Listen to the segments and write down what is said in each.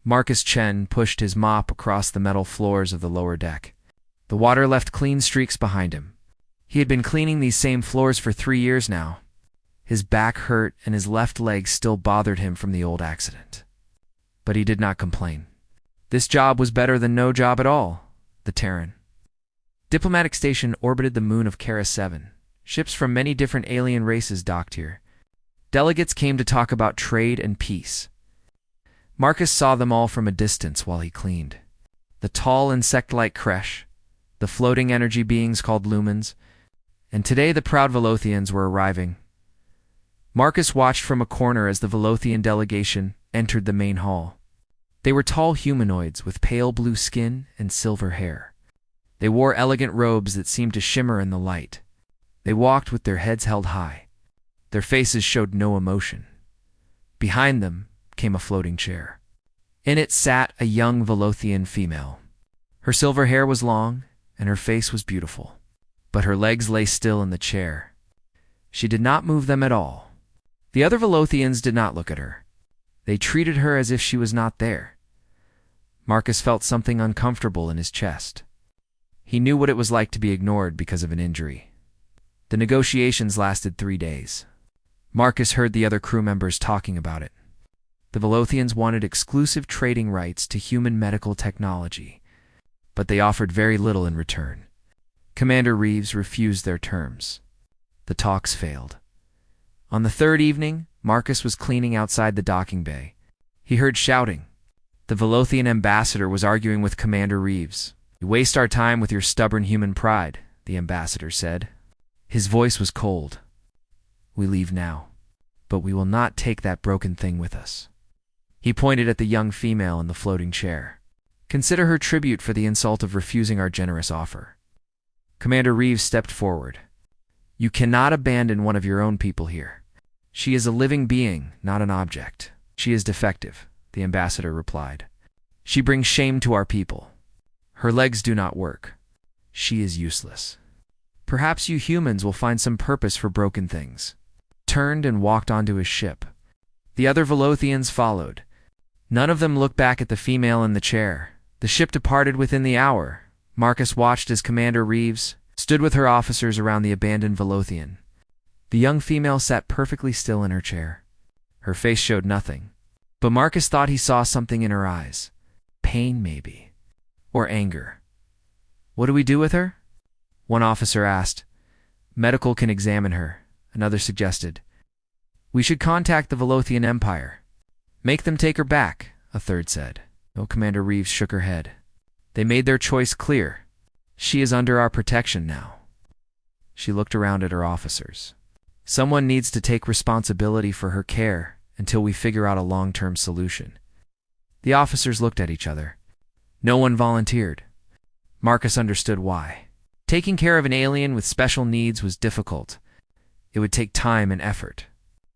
Marcus Chen pushed his mop across the metal floors of the lower deck. The water left clean streaks behind him. He had been cleaning these same floors for 3 years now. His back hurt and his left leg still bothered him from the old accident. But he did not complain. This job was better than no job at all. The Terran diplomatic station orbited the moon of Kara 7. Ships from many different alien races docked here. Delegates came to talk about trade and peace. Marcus saw them all from a distance while he cleaned. The tall insect-like Kresh, the floating energy beings called lumens, and today the proud Velothians were arriving. Marcus watched from a corner as the Velothian delegation entered the main hall. They were tall humanoids with pale blue skin and silver hair. They wore elegant robes that seemed to shimmer in the light. They walked with their heads held high. Their faces showed no emotion. Behind them came a floating chair. In it sat a young Velothian female. Her silver hair was long, and her face was beautiful. But her legs lay still in the chair. She did not move them at all. The other Velothians did not look at her. They treated her as if she was not there. Marcus felt something uncomfortable in his chest. He knew what it was like to be ignored because of an injury. The negotiations lasted 3 days. Marcus heard the other crew members talking about it. The Velothians wanted exclusive trading rights to human medical technology, but they offered very little in return. Commander Reeves refused their terms. The talks failed. On the 3rd evening, Marcus was cleaning outside the docking bay. He heard shouting. The Velothian ambassador was arguing with Commander Reeves. "You waste our time with your stubborn human pride," the ambassador said. His voice was cold. "We leave now, but we will not take that broken thing with us." He pointed at the young female in the floating chair. "Consider her tribute for the insult of refusing our generous offer." Commander Reeves stepped forward. "You cannot abandon one of your own people here. She is a living being, not an object." "She is defective," the ambassador replied. "She brings shame to our people. Her legs do not work. She is useless. Perhaps you humans will find some purpose for broken things." Turned and walked onto his ship. The other Velothians followed. None of them looked back at the female in the chair. The ship departed within the hour. Marcus watched as Commander Reeves stood with her officers around the abandoned Velothian. The young female sat perfectly still in her chair. Her face showed nothing, but Marcus thought he saw something in her eyes. Pain, maybe. Or anger. "What do we do with her?" one officer asked. "Medical can examine her," another suggested. "We should contact the Velothian Empire. Make them take her back," a third said. Oh, Commander Reeves shook her head. "They made their choice clear. She is under our protection now." She looked around at her officers. "Someone needs to take responsibility for her care until we figure out a long-term solution." The officers looked at each other. No one volunteered. Marcus understood why. Taking care of an alien with special needs was difficult. It would take time and effort.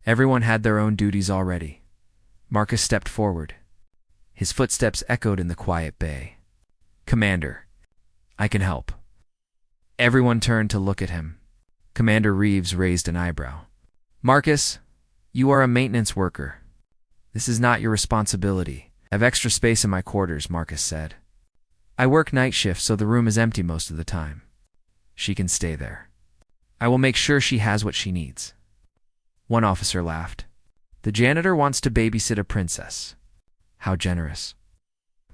Everyone had their own duties already. Marcus stepped forward. His footsteps echoed in the quiet bay. "Commander, I can help." Everyone turned to look at him. Commander Reeves raised an eyebrow. "Marcus, you are a maintenance worker. This is not your responsibility." "I have extra space in my quarters," Marcus said. "I work night shift, so the room is empty most of the time. She can stay there. I will make sure she has what she needs." One officer laughed. "The janitor wants to babysit a princess. How generous."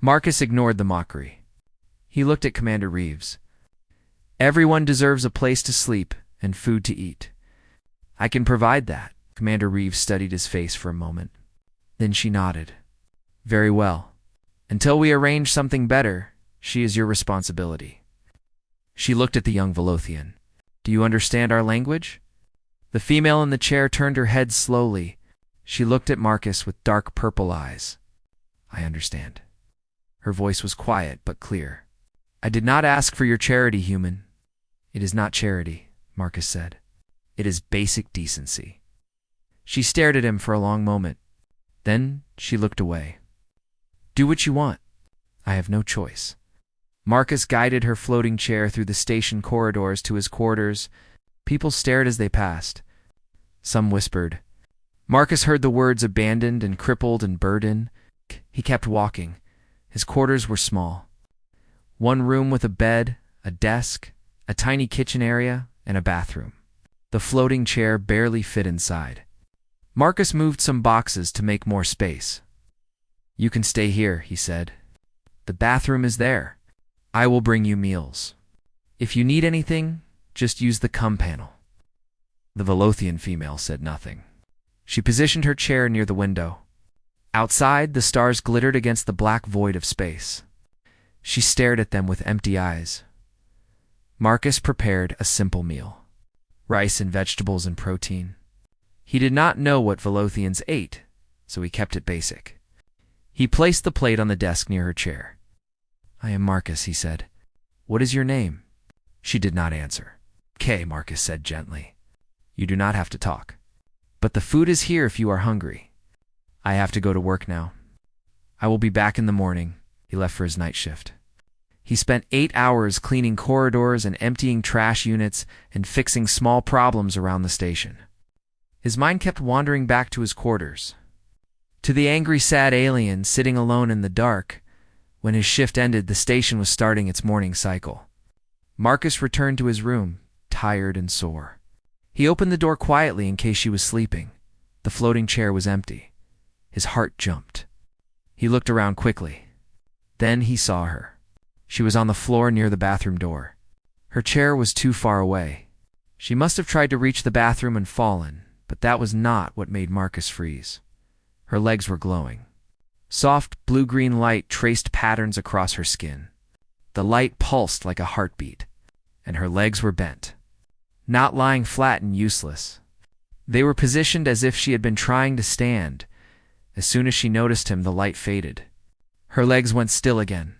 Marcus ignored the mockery. He looked at Commander Reeves. "Everyone deserves a place to sleep and food to eat. I can provide that." Commander Reeves studied his face for a moment. Then she nodded. "Very well. Until we arrange something better, she is your responsibility." She looked at the young Velothian. "Do you understand our language?" The female in the chair turned her head slowly. She looked at Marcus with dark purple eyes. "I understand." Her voice was quiet but clear. "I did not ask for your charity, human." "It is not charity," Marcus said. "It is basic decency." She stared at him for a long moment. Then she looked away. "Do what you want. I have no choice." Marcus guided her floating chair through the station corridors to his quarters. People stared as they passed. Some whispered. Marcus heard the words abandoned and crippled and burdened. He kept walking. His quarters were small. One room with a bed, a desk, a tiny kitchen area, and a bathroom. The floating chair barely fit inside. Marcus moved some boxes to make more space. "You can stay here," he said. "The bathroom is there. I will bring you meals. If you need anything, just use the come panel." The Velothian female said nothing. She positioned her chair near the window. Outside, the stars glittered against the black void of space. She stared at them with empty eyes. Marcus prepared a simple meal: rice and vegetables and protein. He did not know what Velothians ate, so he kept it basic. He placed the plate on the desk near her chair. "I am Marcus," he said. "What is your name?" She did not answer. "Okay," Marcus said gently. "You do not have to talk. But the food is here if you are hungry. I have to go to work now. I will be back in the morning." He left for his night shift. He spent 8 hours cleaning corridors and emptying trash units and fixing small problems around the station. His mind kept wandering back to his quarters, to the angry, sad alien sitting alone in the dark. When his shift ended, the station was starting its morning cycle. Marcus returned to his room, tired and sore. He opened the door quietly in case she was sleeping. The floating chair was empty. His heart jumped. He looked around quickly. Then he saw her. She was on the floor near the bathroom door. Her chair was too far away. She must have tried to reach the bathroom and fallen, but that was not what made Marcus freeze. Her legs were glowing. Soft blue-green light traced patterns across her skin. The light pulsed like a heartbeat, and her legs were bent, not lying flat and useless. They were positioned as if she had been trying to stand. As soon as she noticed him, the light faded. Her legs went still again.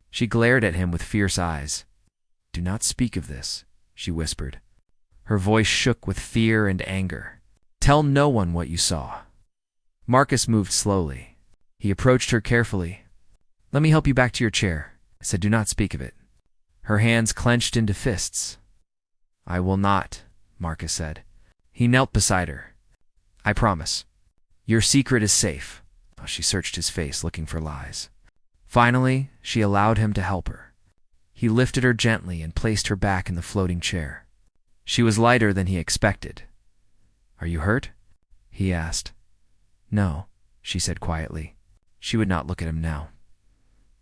She glared at him with fierce eyes. "Do not speak of this," she whispered. Her voice shook with fear and anger. "Tell no one what you saw." Marcus moved slowly. He approached her carefully. "Let me help you back to your chair." I said, "Do not speak of it." Her hands clenched into fists. "I will not," Marcus said. He knelt beside her. "I promise. Your secret is safe." She searched his face, looking for lies. Finally, she allowed him to help her. He lifted her gently and placed her back in the floating chair. She was lighter than he expected. "Are you hurt?" he asked. "No," she said quietly. She would not look at him now.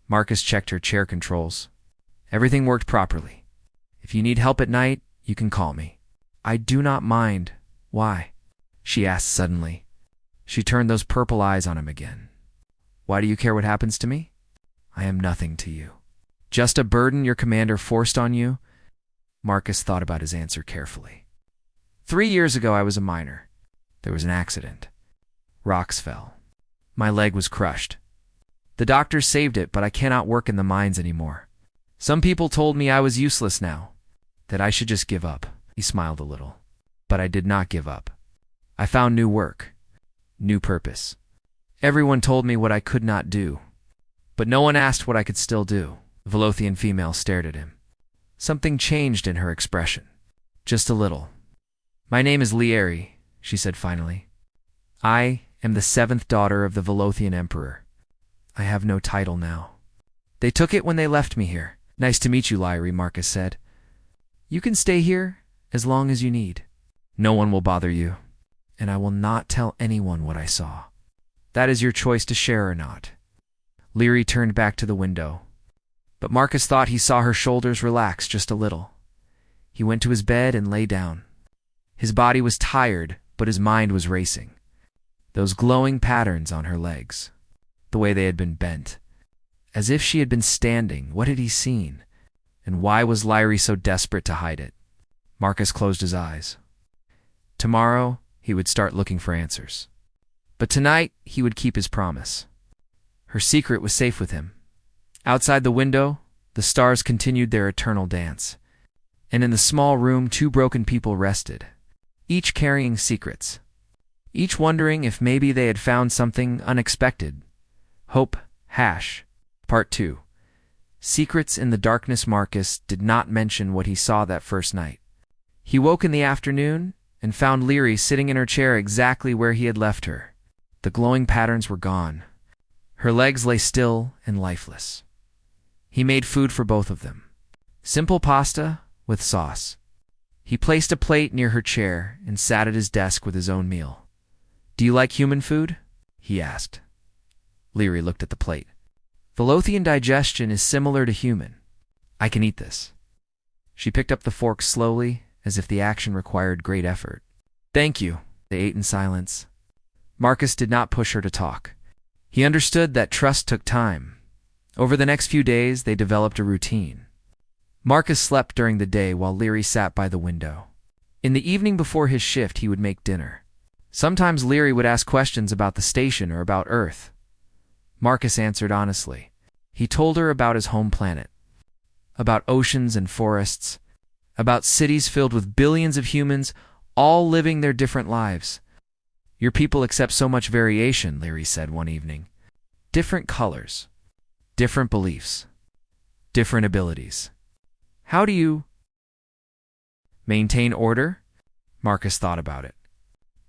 Marcus checked her chair controls. Everything worked properly. "If you need help at night, you can call me." "I do not mind." "Why?" she asked suddenly. She turned those purple eyes on him again. "Why do you care what happens to me?" "I am nothing to you." "Just a burden your commander forced on you?" Marcus thought about his answer carefully. 3 years ago, I was a miner. There was an accident. Rocks fell. My leg was crushed. The doctors saved it, but I cannot work in the mines anymore. Some people told me I was useless now, that I should just give up. He smiled a little. But I did not give up. I found new work, new purpose. Everyone told me what I could not do, but no one asked what I could still do. The Velothian female stared at him. Something changed in her expression. Just a little. "My name is Lieri," she said finally. "I am the 7th daughter of the Velothian Emperor. I have no title now. They took it when they left me here." "Nice to meet you, Lieri," Marcus said. "You can stay here as long as you need. No one will bother you, and I will not tell anyone what I saw. That is your choice to share or not." Lieri turned back to the window, but Marcus thought he saw her shoulders relax just a little. He went to his bed and lay down. His body was tired, but his mind was racing. Those glowing patterns on her legs, the way they had been bent, as if she had been standing. What had he seen? And why was Lieri so desperate to hide it? Marcus closed his eyes. Tomorrow, he would start looking for answers. But tonight, he would keep his promise. Her secret was safe with him. Outside the window, the stars continued their eternal dance. And in the small room, 2 broken people rested, each carrying secrets, each wondering if maybe they had found something unexpected. Hope, Part 2. Secrets in the Darkness. Marcus did not mention what he saw that first night. He woke in the afternoon and found Lieri sitting in her chair exactly where he had left her. The glowing patterns were gone. Her legs lay still and lifeless. He made food for both of them. Simple pasta with sauce. He placed a plate near her chair and sat at his desk with his own meal. "Do you like human food?" he asked. Leary looked at the plate. "Velothyan digestion is similar to human. I can eat this." She picked up the fork slowly, as if the action required great effort. "Thank you." They ate in silence. Marcus did not push her to talk. He understood that trust took time. Over the next few days, they developed a routine. Marcus slept during the day while Leary sat by the window. In the evening before his shift, he would make dinner. Sometimes Leary would ask questions about the station or about Earth. Marcus answered honestly. He told her about his home planet, about oceans and forests, about cities filled with billions of humans, all living their different lives. "Your people accept so much variation," Leary said one evening. "Different colors, different beliefs, different abilities. How do you maintain order?" Marcus thought about it.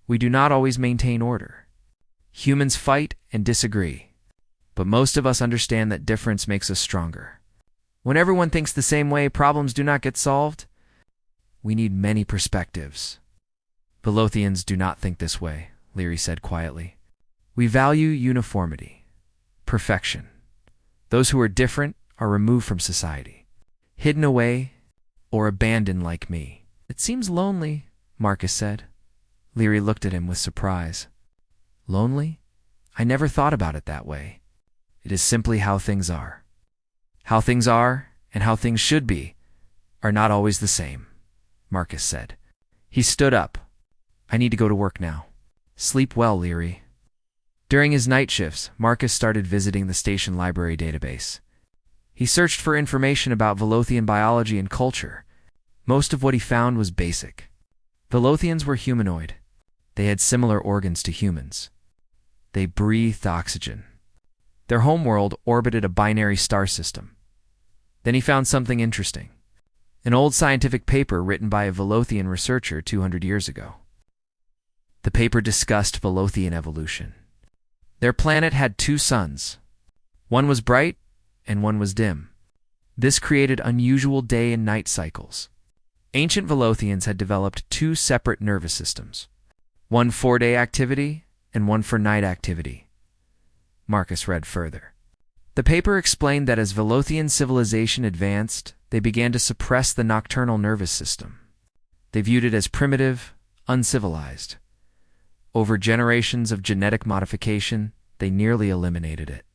"We do not always maintain order. Humans fight and disagree, but most of us understand that difference makes us stronger. When everyone thinks the same way, problems do not get solved. We need many perspectives." "Velothians do not think this way," Leary said quietly. "We value uniformity, perfection. Those who are different are removed from society, hidden away, or abandoned like me." "It seems lonely," Marcus said. Leary looked at him with surprise. "Lonely? I never thought about it that way. It is simply how things are. How things are, and how things should be, are not always the same," Marcus said. He stood up. "I need to go to work now." "Sleep well, Leary." During his night shifts, Marcus started visiting the station library database. He searched for information about Velothian biology and culture. Most of what he found was basic. Velothians were humanoid. They had similar organs to humans. They breathed oxygen. Their homeworld orbited a binary star system. Then he found something interesting. An old scientific paper written by a Velothian researcher 200 years ago. The paper discussed Velothian evolution. Their planet had two suns. One was bright and one was dim. This created unusual day and night cycles. Ancient Velothians had developed two separate nervous systems, one for day activity and one for night activity. Marcus read further. The paper explained that as Velothian civilization advanced, they began to suppress the nocturnal nervous system. They viewed it as primitive, uncivilized. Over generations of genetic modification, they nearly eliminated it.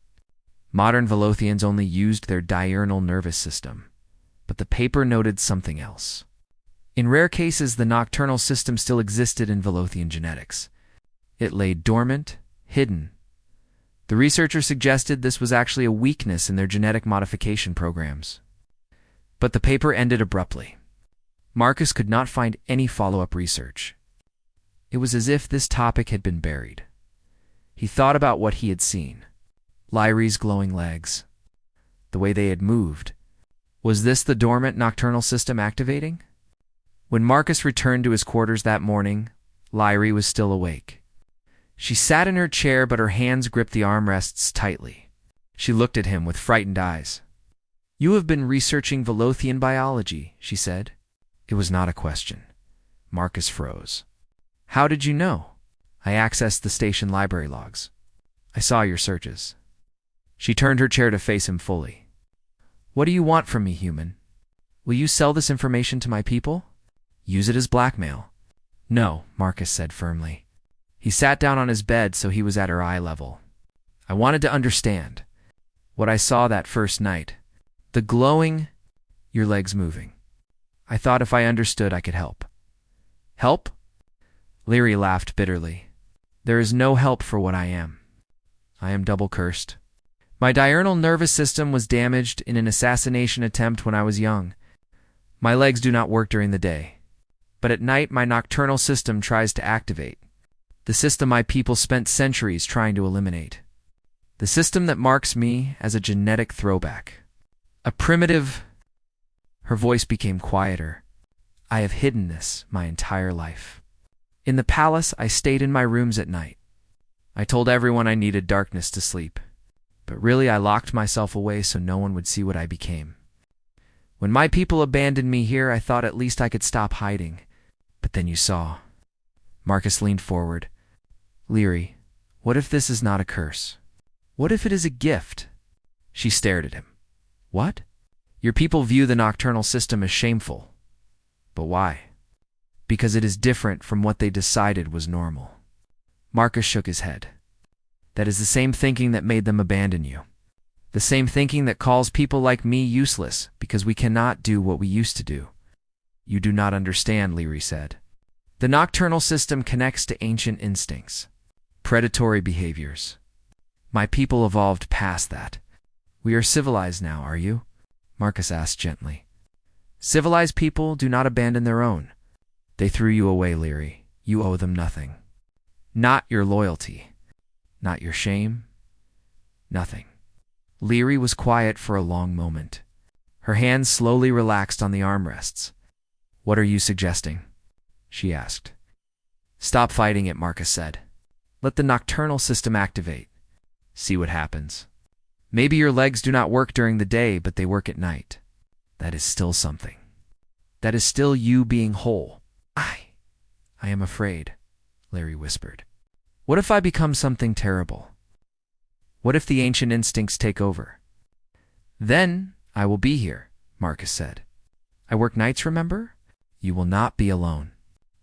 Modern Velothians only used their diurnal nervous system, but the paper noted something else. In rare cases, the nocturnal system still existed in Velothian genetics. It lay dormant, hidden. The researcher suggested this was actually a weakness in their genetic modification programs. But the paper ended abruptly. Marcus could not find any follow-up research. It was as if this topic had been buried. He thought about what he had seen. Lyri's glowing legs. The way they had moved. Was this the dormant nocturnal system activating? When Marcus returned to his quarters that morning, Lyri was still awake. She sat in her chair, but her hands gripped the armrests tightly. She looked at him with frightened eyes. "You have been researching Velothian biology," she said. It was not a question. Marcus froze. "How did you know?" "I accessed the station library logs. I saw your searches." She turned her chair to face him fully. "What do you want from me, human? Will you sell this information to my people? Use it as blackmail?" "No," Marcus said firmly. He sat down on his bed so he was at her eye level. "I wanted to understand what I saw that first night. The glowing, your legs moving. I thought if I understood, I could help." "Help?" Leary laughed bitterly. "There is no help for what I am. I am double cursed. My diurnal nervous system was damaged in an assassination attempt when I was young. My legs do not work during the day, but at night my nocturnal system tries to activate. The system my people spent centuries trying to eliminate. The system that marks me as a genetic throwback. A primitive..." Her voice became quieter. "I have hidden this my entire life. In the palace, I stayed in my rooms at night. I told everyone I needed darkness to sleep. But really, I locked myself away so no one would see what I became. When my people abandoned me here, I thought at least I could stop hiding. But then you saw." Marcus leaned forward. "Leary, what if this is not a curse? What if it is a gift?" She stared at him. "What?" "Your people view the nocturnal system as shameful." "But why?" "Because it is different from what they decided was normal." Marcus shook his head. "That is the same thinking that made them abandon you. The same thinking that calls people like me useless because we cannot do what we used to do." "You do not understand," Leary said. "The nocturnal system connects to ancient instincts, predatory behaviors. My people evolved past that. We are civilized now, are you?" Marcus asked gently. "Civilized people do not abandon their own. They threw you away, Leary. You owe them nothing. Not your loyalty. Not your shame. Nothing." Leary was quiet for a long moment. Her hands slowly relaxed on the armrests. "What are you suggesting?" she asked. "Stop fighting it," Marcus said. "Let the nocturnal system activate. See what happens. Maybe your legs do not work during the day, but they work at night. That is still something. That is still you being whole." I am afraid," Leary whispered. "What if I become something terrible? What if the ancient instincts take over?" "Then I will be here," Marcus said. "I work nights, remember? You will not be alone.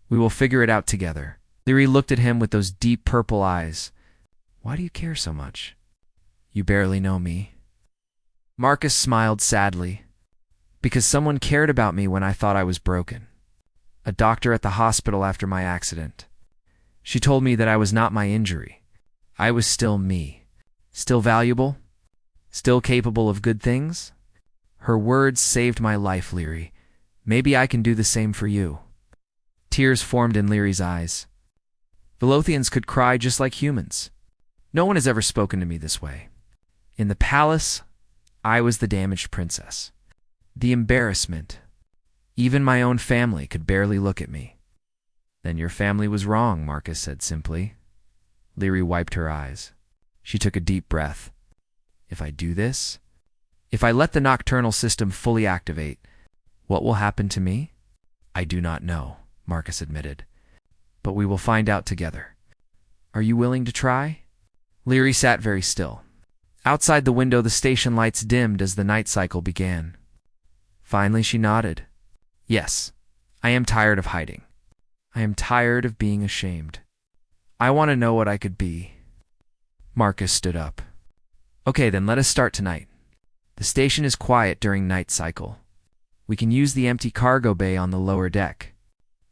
We will figure it out together." Leary looked at him with those deep purple eyes. "Why do you care so much? You barely know me." Marcus smiled sadly. "Because someone cared about me when I thought I was broken. A doctor at the hospital after my accident. She told me that I was not my injury. I was still me. Still valuable. Still capable of good things. Her words saved my life, Leary. Maybe I can do the same for you." Tears formed in Leary's eyes. "Velothians could cry just like humans. No one has ever spoken to me this way. In the palace, I was the damaged princess. The embarrassment. Even my own family could barely look at me." "Then your family was wrong," Marcus said simply. Leary wiped her eyes. She took a deep breath. "If I do this, if I let the nocturnal system fully activate, what will happen to me?" "I do not know," Marcus admitted. "But we will find out together. Are you willing to try?" Leary sat very still. Outside the window, the station lights dimmed as the night cycle began. Finally, she nodded. "Yes, I am tired of hiding. I am tired of being ashamed. I want to know what I could be." Marcus stood up. "Okay, then let us start tonight. The station is quiet during night cycle. We can use the empty cargo bay on the lower deck.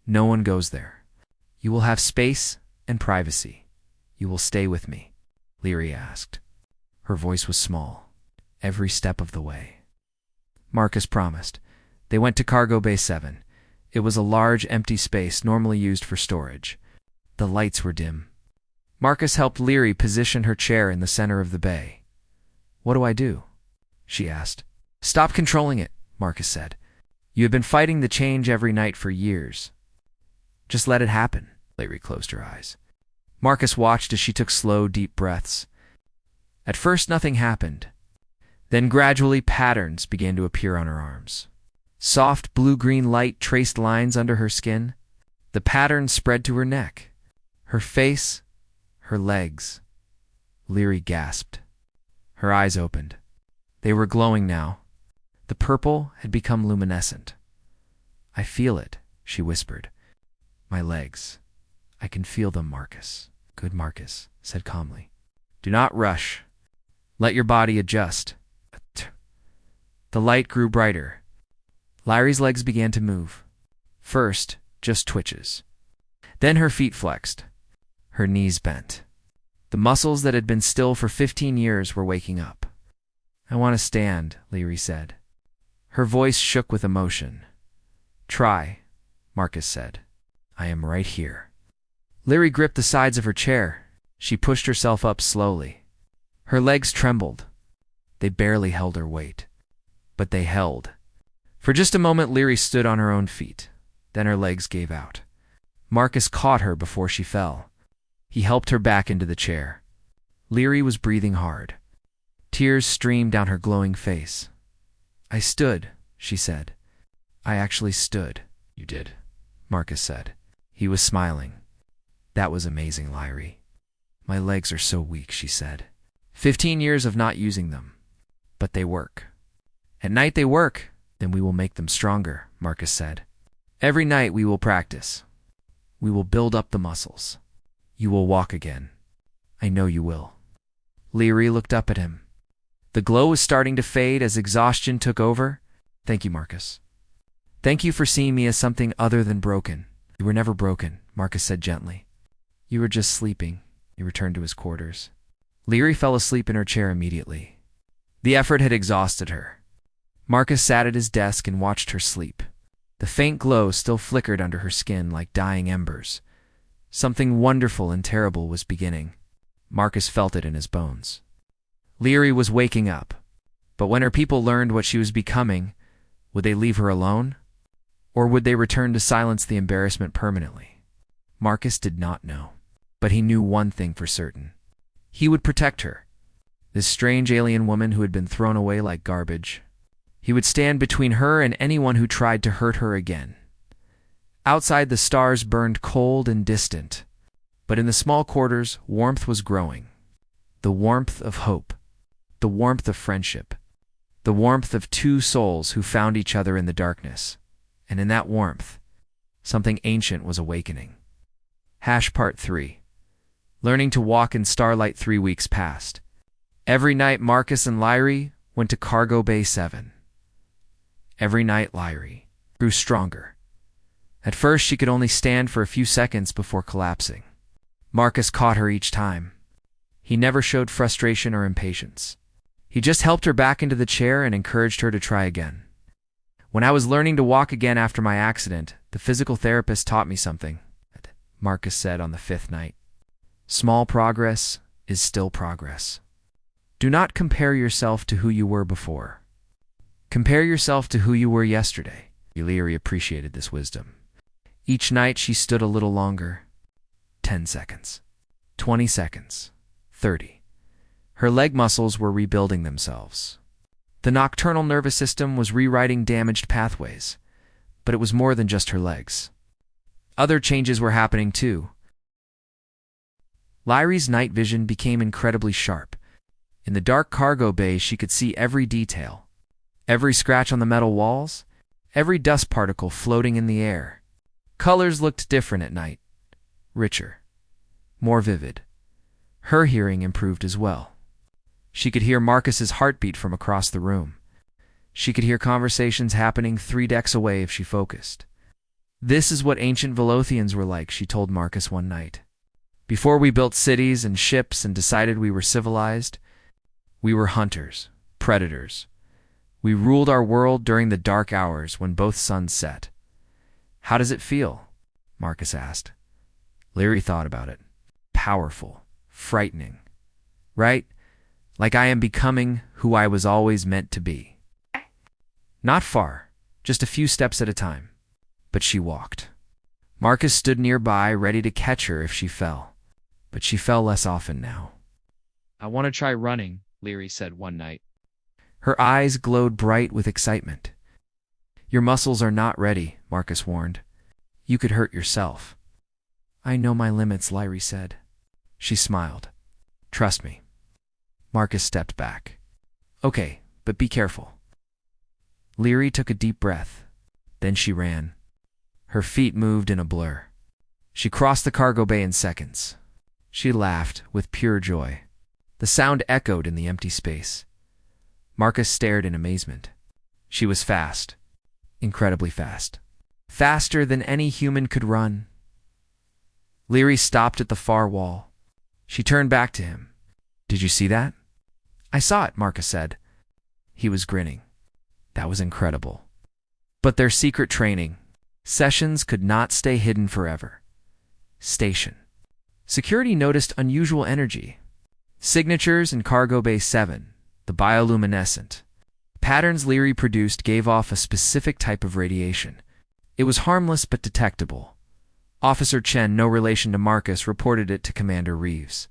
No one goes there. You will have space and privacy. You will stay with me?" Leary asked. Her voice was small. "Every step of the way." Marcus promised. They went to Cargo Bay 7. It was a large, empty space normally used for storage. The lights were dim. Marcus helped Leary position her chair in the center of the bay. "What do I do?" she asked. "Stop controlling it," Marcus said. "You have been fighting the change every night for years. Just let it happen." Leary closed her eyes. Marcus watched as she took slow, deep breaths. At first, nothing happened. Then gradually patterns began to appear on her arms. Soft blue-green light traced lines under her skin. The patterns spread to her neck, her face, her legs. Leary gasped. Her eyes opened. They were glowing now. The purple had become luminescent. "I feel it," she whispered. "My legs. I can feel them, Marcus." "Good," Marcus said calmly. "Do not rush. Let your body adjust." The light grew brighter. Larry's legs began to move. First, just twitches. Then her feet flexed. Her knees bent. The muscles that had been still for 15 years were waking up. "I want to stand," Leary said. Her voice shook with emotion. "Try," Marcus said. "I am right here." Leary gripped the sides of her chair. She pushed herself up slowly. Her legs trembled. They barely held her weight. But they held. For just a moment, Leary stood on her own feet. Then her legs gave out. Marcus caught her before she fell. He helped her back into the chair. Leary was breathing hard. Tears streamed down her glowing face. "I stood," she said. "I actually stood." "You did," Marcus said. He was smiling. "That was amazing, Lyrie." "My legs are so weak," she said. 15 years of not using them. But they work. At night they work. Then we will make them stronger, Marcus said. Every night we will practice. We will build up the muscles. You will walk again. I know you will. Lyrie looked up at him. The glow was starting to fade as exhaustion took over. "Thank you, Marcus. Thank you for seeing me as something other than broken." "You were never broken," Marcus said gently. "You were just sleeping." He returned to his quarters. Lyrie fell asleep in her chair immediately. The effort had exhausted her. Marcus sat at his desk and watched her sleep. The faint glow still flickered under her skin like dying embers. Something wonderful and terrible was beginning. Marcus felt it in his bones. Lyrie was waking up. But when her people learned what she was becoming, would they leave her alone? Or would they return to silence the embarrassment permanently? Marcus did not know. But he knew one thing for certain. He would protect her. This strange alien woman who had been thrown away like garbage. He would stand between her and anyone who tried to hurt her again. Outside, the stars burned cold and distant. But in the small quarters, warmth was growing. The warmth of hope. The warmth of friendship. The warmth of two souls who found each other in the darkness. And in that warmth, something ancient was awakening. Part 3. Learning to walk in starlight. 3 weeks passed. Every night Marcus and Lyrie went to Cargo Bay 7. Every night Lyrie grew stronger. At first she could only stand for a few seconds before collapsing. Marcus caught her each time. He never showed frustration or impatience. He just helped her back into the chair and encouraged her to try again. "When I was learning to walk again after my accident, the physical therapist taught me something," Marcus said on the 5th night. "Small progress is still progress. Do not compare yourself to who you were before. Compare yourself to who you were yesterday." Lyrie appreciated this wisdom. Each night she stood a little longer. 10 seconds. 20 seconds. 30. Her leg muscles were rebuilding themselves. The nocturnal nervous system was rewriting damaged pathways. But it was more than just her legs. Other changes were happening too. Lyrie's night vision became incredibly sharp. In the dark cargo bay she could see every detail. Every scratch on the metal walls. Every dust particle floating in the air. Colors looked different at night. Richer. More vivid. Her hearing improved as well. She could hear Marcus's heartbeat from across the room. She could hear conversations happening 3 decks away if she focused. "This is what ancient Velothians were like," she told Marcus one night. "Before we built cities and ships and decided we were civilized, we were hunters, predators. We ruled our world during the dark hours when both suns set." "How does it feel?" Marcus asked. Lyrie thought about it. "Powerful. Frightening. Right? Like I am becoming who I was always meant to be." Not far. Just a few steps at a time. But she walked. Marcus stood nearby, ready to catch her if she fell. But she fell less often now. "I want to try running," Lyrie said one night. Her eyes glowed bright with excitement. "Your muscles are not ready," Marcus warned. "You could hurt yourself." "I know my limits," Lyrie said. She smiled. "Trust me." Marcus stepped back. "Okay, but be careful." Lyrie took a deep breath. Then she ran. Her feet moved in a blur. She crossed the cargo bay in seconds. She laughed with pure joy. The sound echoed in the empty space. Marcus stared in amazement. She was fast. Incredibly fast. Faster than any human could run. Lyrie stopped at the far wall. She turned back to him. "Did you see that?" "I saw it," Marcus said. He was grinning. That was incredible. But their secret training sessions could not stay hidden forever. Station. Security noticed unusual energy. Signatures in Cargo Bay 7, the bioluminescent. Patterns Lyrie produced gave off a specific type of radiation. It was harmless but detectable. Officer Chen, no relation to Marcus, reported it to Commander Reeves.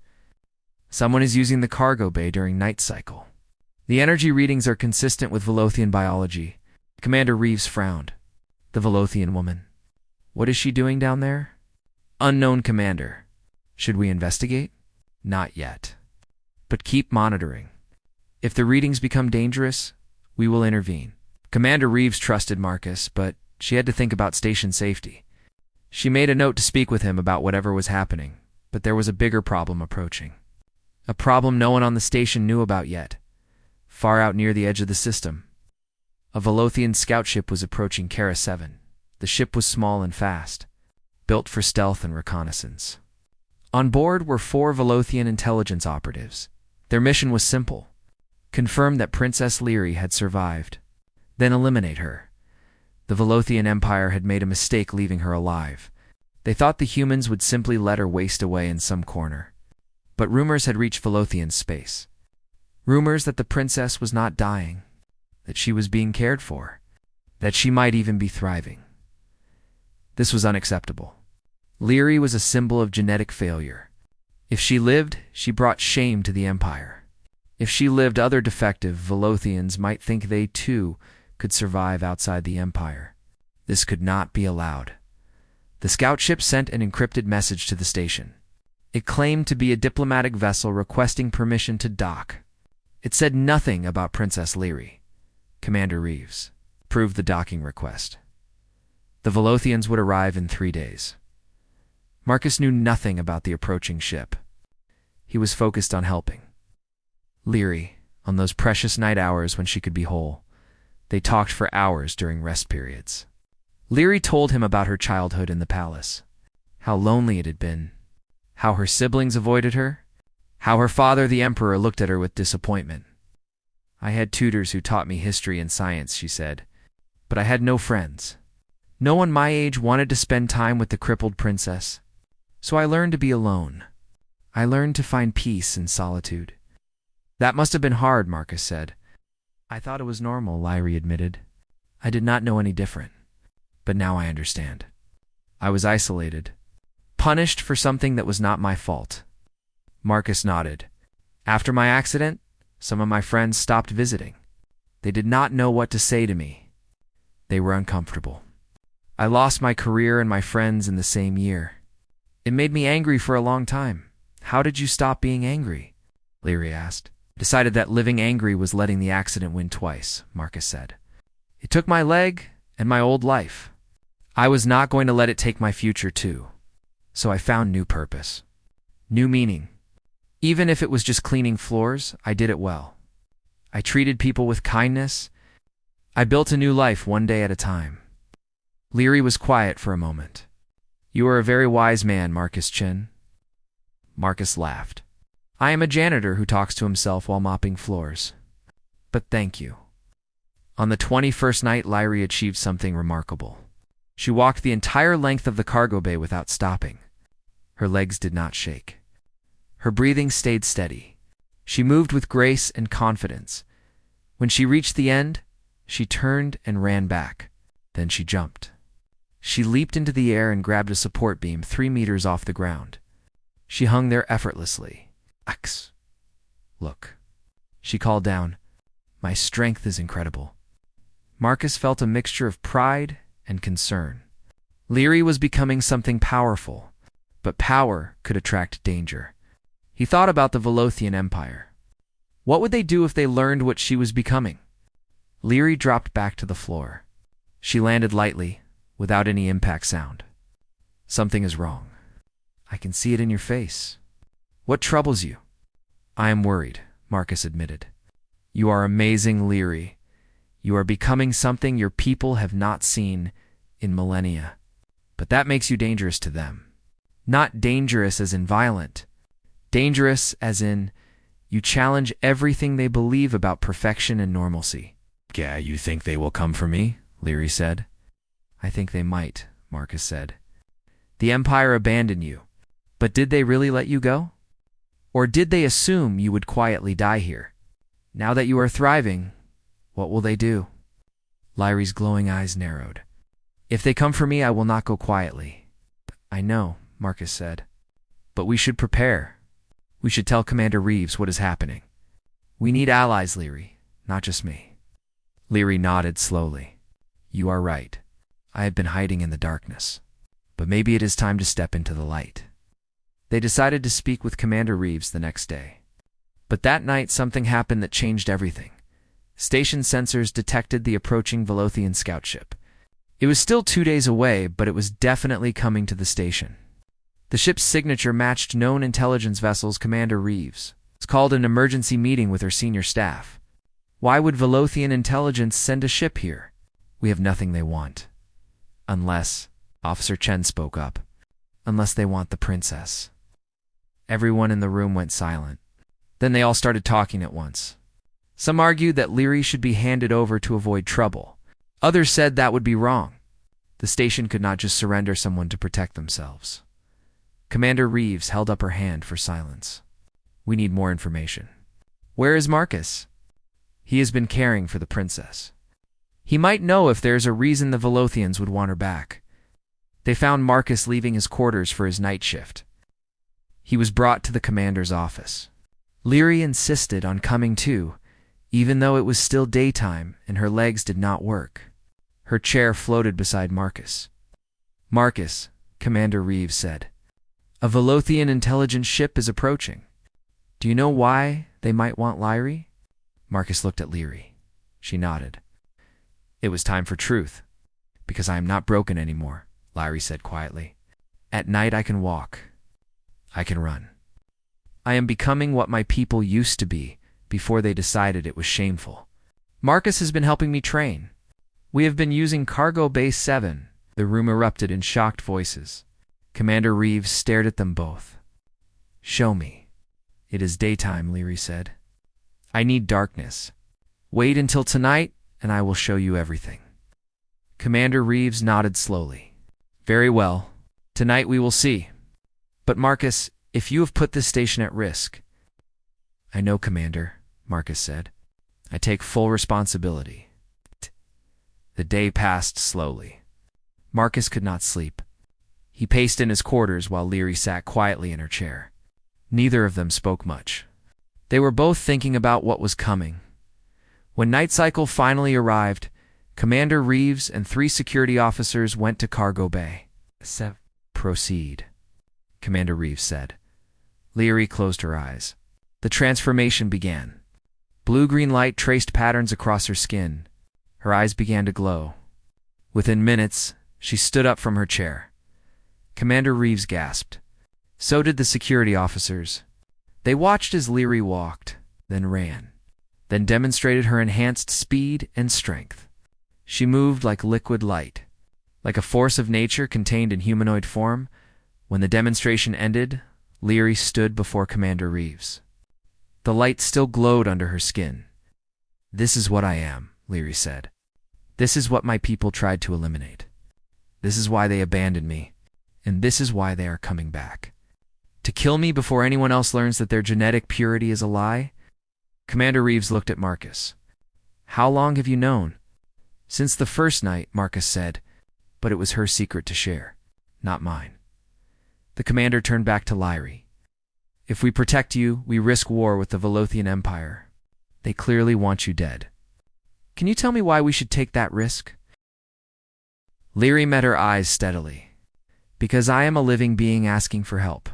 "Someone is using the cargo bay during night cycle." The energy readings are consistent with Velothian biology. Commander Reeves frowned. The Velothian woman. What is she doing down there? Unknown, Commander. Should we investigate? Not yet. But keep monitoring. If the readings become dangerous, we will intervene. Commander Reeves trusted Marcus, but she had to think about station safety. She made a note to speak with him about whatever was happening, but there was a bigger problem approaching. A problem no one on the station knew about yet. Far out near the edge of the system, a Velothian scout ship was approaching Kara 7. The ship was small and fast, built for stealth and reconnaissance. On board were 4 Velothian intelligence operatives. Their mission was simple: confirm that Princess Leary had survived, then eliminate her. The Velothian Empire had made a mistake leaving her alive. They thought the humans would simply let her waste away in some corner. But rumors had reached Velothian space. Rumors that the princess was not dying, that she was being cared for, that she might even be thriving. This was unacceptable. Leary was a symbol of genetic failure. If she lived, she brought shame to the Empire. If she lived, other defective Velothians might think they, too, could survive outside the Empire. This could not be allowed. The scout ship sent an encrypted message to the station. It claimed to be a diplomatic vessel requesting permission to dock. It said nothing about Princess Leary. Commander Reeves approved the docking request. The Velothians would arrive in 3 days. Marcus knew nothing about the approaching ship. He was focused on helping Leary on those precious night hours when she could be whole. They talked for hours during rest periods. Leary told him about her childhood in the palace, how lonely it had been, how her siblings avoided her, how her father, the Emperor, looked at her with disappointment. I had tutors who taught me history and science, she said, but I had no friends. No one my age wanted to spend time with the crippled princess. So I learned to be alone. I learned to find peace in solitude. That must have been hard, Marcus said. I thought it was normal, Leary admitted. I did not know any different. But now I understand. I was isolated, punished for something that was not my fault. Marcus nodded. After my accident, some of my friends stopped visiting. They did not know what to say to me. They were uncomfortable. I lost my career and my friends in the same year. It made me angry for a long time. How did you stop being angry? Leary asked. Decided that living angry was letting the accident win twice, Marcus said. It took my leg and my old life. I was not going to let it take my future too. So I found new purpose, new meaning. Even if it was just cleaning floors, I did it well. I treated people with kindness. I built a new life one day at a time. Leary was quiet for a moment. You are a very wise man, Marcus Chin. Marcus laughed. I am a janitor who talks to himself while mopping floors. But thank you. On the 21st night, Leary achieved something remarkable. She walked the entire length of the cargo bay without stopping. Her legs did not shake. Her breathing stayed steady. She moved with grace and confidence. When she reached the end, she turned and ran back. Then she jumped. She leaped into the air and grabbed a support beam 3 meters off the ground. She hung there effortlessly. Ax. Look. She called down. My strength is incredible. Marcus felt a mixture of pride and concern. Leary was becoming something powerful, but power could attract danger. He thought about the Velothian Empire. What would they do if they learned what she was becoming? Leary dropped back to the floor. She landed lightly, without any impact sound. Something is wrong. I can see it in your face. What troubles you? I am worried, Marcus admitted. You are amazing, Leary. You are becoming something your people have not seen in millennia. But that makes you dangerous to them. Not dangerous as in violent. Dangerous as in you challenge everything they believe about perfection and normalcy. Yeah, you think they will come for me? Leary said. I think they might, Marcus said. The Empire abandoned you. But did they really let you go? Or did they assume you would quietly die here? Now that you are thriving, what will they do? Leary's glowing eyes narrowed. If they come for me, I will not go quietly. I know, Marcus said. But we should prepare. We should tell Commander Reeves what is happening. We need allies, Leary. not just me. Leary nodded slowly. You are right. I have been hiding in the darkness. But maybe it is time to step into the light. They decided to speak with Commander Reeves the next day. But that night something happened that changed everything. Station sensors detected the approaching Velothian scout ship. It was still 2 days away, but it was definitely coming to the station. The ship's signature matched known intelligence vessels. Commander Reeves called an emergency meeting with her senior staff. Why would Velothian intelligence send a ship here? We have nothing they want. Unless, Officer Chen spoke up, unless they want the princess. Everyone in the room went silent. Then they all started talking at once. Some argued that Leary should be handed over to avoid trouble. Others said that would be wrong. The station could not just surrender someone to protect themselves. Commander Reeves held up her hand for silence. We need more information. Where is Marcus? He has been caring for the princess. He might know if there's a reason the Velothians would want her back. They found Marcus leaving his quarters for his night shift. He was brought to the commander's office. Leary insisted on coming too, even though it was still daytime and her legs did not work. Her chair floated beside Marcus. Marcus, Commander Reeves said, a Velothian intelligence ship is approaching. Do you know why they might want Leary? Marcus looked at Leary. She nodded. It was time for truth. Because I am not broken anymore, Leary said quietly. At night I can walk. I can run. I am becoming what my people used to be before they decided it was shameful. Marcus has been helping me train. We have been using Cargo Bay 7. The room erupted in shocked voices. Commander Reeves stared at them both. Show me. It is daytime, Leary said. I need darkness. Wait until tonight, and I will show you everything. Commander Reeves nodded slowly. Very well. Tonight we will see. But Marcus, if you have put this station at risk... I know, Commander, Marcus said. I take full responsibility. The day passed slowly. Marcus could not sleep. He paced in his quarters while Leary sat quietly in her chair. Neither of them spoke much. They were both thinking about what was coming. When night cycle finally arrived, Commander Reeves and 3 security officers went to Cargo Bay. Proceed, Commander Reeves said. Leary closed her eyes. The transformation began. Blue-green light traced patterns across her skin. Her eyes began to glow. Within minutes, she stood up from her chair. Commander Reeves gasped. So did the security officers. They watched as Leary walked, then ran, then demonstrated her enhanced speed and strength. She moved like liquid light, like a force of nature contained in humanoid form. When the demonstration ended, Leary stood before Commander Reeves. The light still glowed under her skin. This is what I am, Leary said. This is what my people tried to eliminate. This is why they abandoned me, and this is why they are coming back. To kill me before anyone else learns that their genetic purity is a lie? Commander Reeves looked at Marcus. How long have you known? Since the first night, Marcus said, but it was her secret to share, not mine. The commander turned back to Leary. If we protect you, we risk war with the Velothian Empire. They clearly want you dead. Can you tell me why we should take that risk? Leary met her eyes steadily. Because I am a living being asking for help.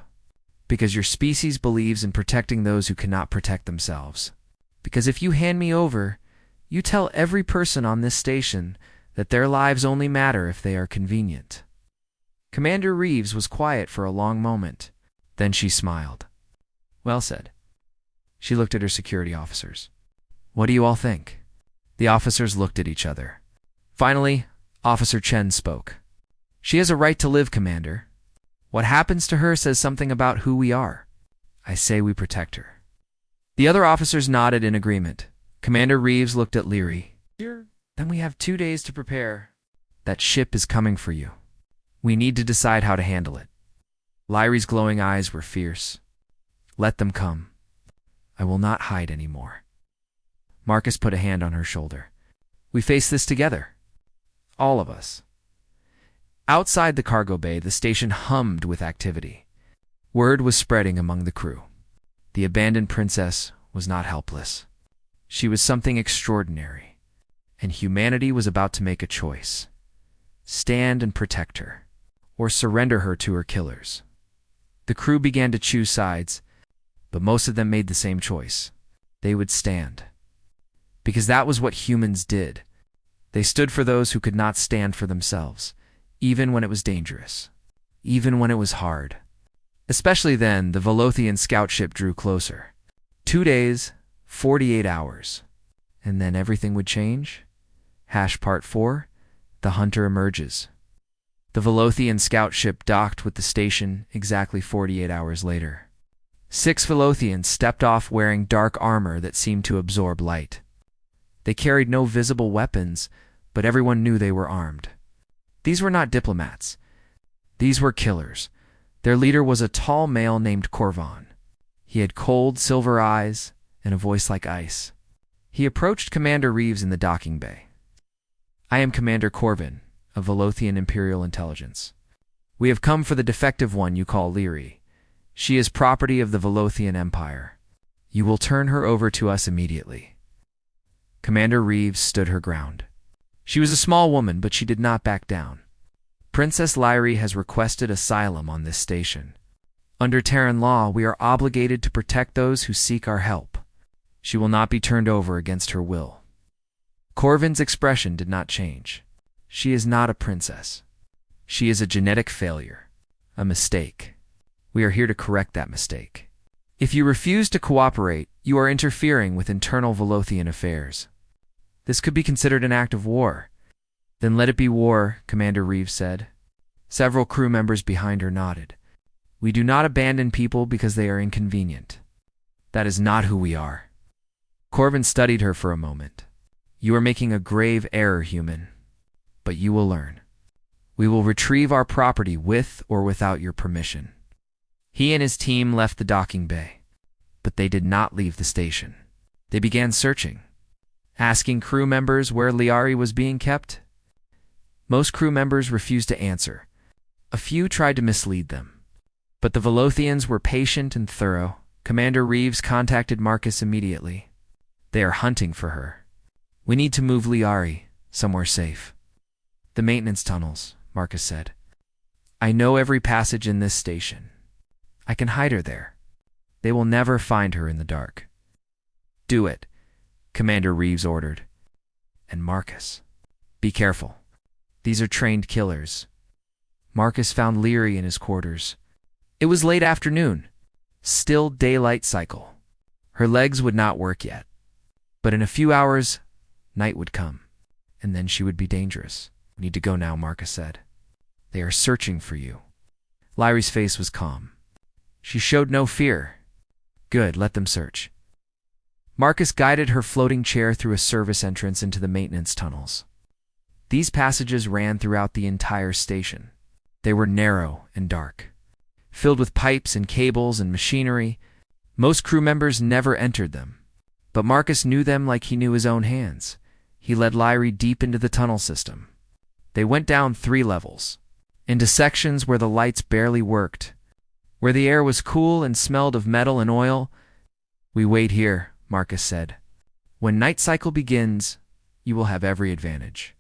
Because your species believes in protecting those who cannot protect themselves. Because if you hand me over, you tell every person on this station that their lives only matter if they are convenient. Commander Reeves was quiet for a long moment. Then she smiled. Well said. She looked at her security officers. What do you all think? The officers looked at each other. Finally, Officer Chen spoke. She has a right to live, Commander. What happens to her says something about who we are. I say we protect her. The other officers nodded in agreement. Commander Reeves looked at Leary. Then we have 2 days to prepare. That ship is coming for you. We need to decide how to handle it. Leary's glowing eyes were fierce. Let them come. I will not hide anymore. Marcus put a hand on her shoulder. We face this together. All of us. Outside the cargo bay, the station hummed with activity. Word was spreading among the crew. The abandoned princess was not helpless. She was something extraordinary, and humanity was about to make a choice: stand and protect her, or surrender her to her killers. The crew began to choose sides, but most of them made the same choice. They would stand. Because that was what humans did. They stood for those who could not stand for themselves, even when it was dangerous, even when it was hard. Especially then, the Velothian scout ship drew closer. 2 days, 48 hours. And then everything would change? Part 4, The Hunter Emerges. The Velothian scout ship docked with the station exactly 48 hours later. 6 Velothians stepped off wearing dark armor that seemed to absorb light. They carried no visible weapons, but everyone knew they were armed. These were not diplomats. These were killers. Their leader was a tall male named Corvan. He had cold, silver eyes and a voice like ice. He approached Commander Reeves in the docking bay. "I am Commander Corvan, of Velothian Imperial Intelligence. We have come for the defective one you call Leary. She is property of the Velothian Empire. You will turn her over to us immediately." Commander Reeves stood her ground. She was a small woman, but she did not back down. "Princess Lyrie has requested asylum on this station. Under Terran law, we are obligated to protect those who seek our help. She will not be turned over against her will." Corvin's expression did not change. "She is not a princess. She is a genetic failure, a mistake. We are here to correct that mistake. If you refuse to cooperate, you are interfering with internal Velothian affairs. This could be considered an act of war." "Then let it be war," Commander Reeves said. Several crew members behind her nodded. "We do not abandon people because they are inconvenient. That is not who we are." Corvin studied her for a moment. "You are making a grave error, human. But you will learn. We will retrieve our property with or without your permission." He and his team left the docking bay, but they did not leave the station. They began searching, asking crew members where Liari was being kept. Most crew members refused to answer. A few tried to mislead them. But the Velothians were patient and thorough. Commander Reeves contacted Marcus immediately. "They are hunting for her. We need to move Liari somewhere safe." "The maintenance tunnels," Marcus said. "I know every passage in this station. I can hide her there. They will never find her in the dark." "Do it," Commander Reeves ordered. "And Marcus, be careful. These are trained killers." Marcus found Leary in his quarters. It was late afternoon, still daylight cycle. Her legs would not work yet. But in a few hours, night would come, and then she would be dangerous. "We need to go now," Marcus said. "They are searching for you." Leary's face was calm. She showed no fear. "Good, let them search." Marcus guided her floating chair through a service entrance into the maintenance tunnels. These passages ran throughout the entire station. They were narrow and dark, filled with pipes and cables and machinery. Most crew members never entered them, but Marcus knew them like he knew his own hands. He led Lyrie deep into the tunnel system. They went down 3 levels, into sections where the lights barely worked, where the air was cool and smelled of metal and oil. "We wait here," Marcus said. "When night cycle begins, you will have every advantage.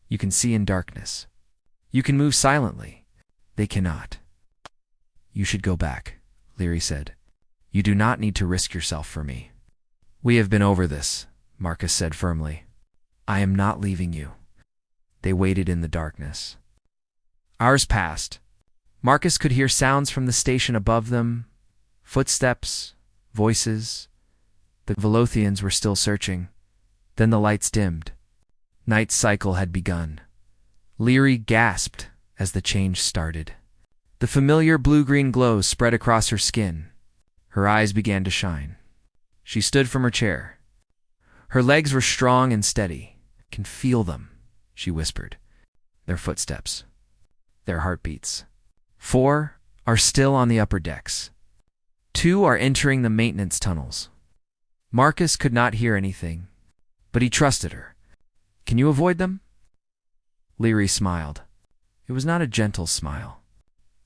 You can see in darkness. You can move silently. They cannot." "You should go back," Leary said. "You do not need to risk yourself for me." "We have been over this," Marcus said firmly. "I am not leaving you." They waited in the darkness. Hours passed. Marcus could hear sounds from the station above them, footsteps, voices. The Velothians were still searching. Then the lights dimmed. Night cycle had begun. Leary gasped as the change started. The familiar blue-green glow spread across her skin. Her eyes began to shine. She stood from her chair. Her legs were strong and steady. "I can feel them," she whispered. "Their footsteps. Their heartbeats. 4 are still on the upper decks. 2 are entering the maintenance tunnels." Marcus could not hear anything, but he trusted her. "Can you avoid them?" Leary smiled. It was not a gentle smile.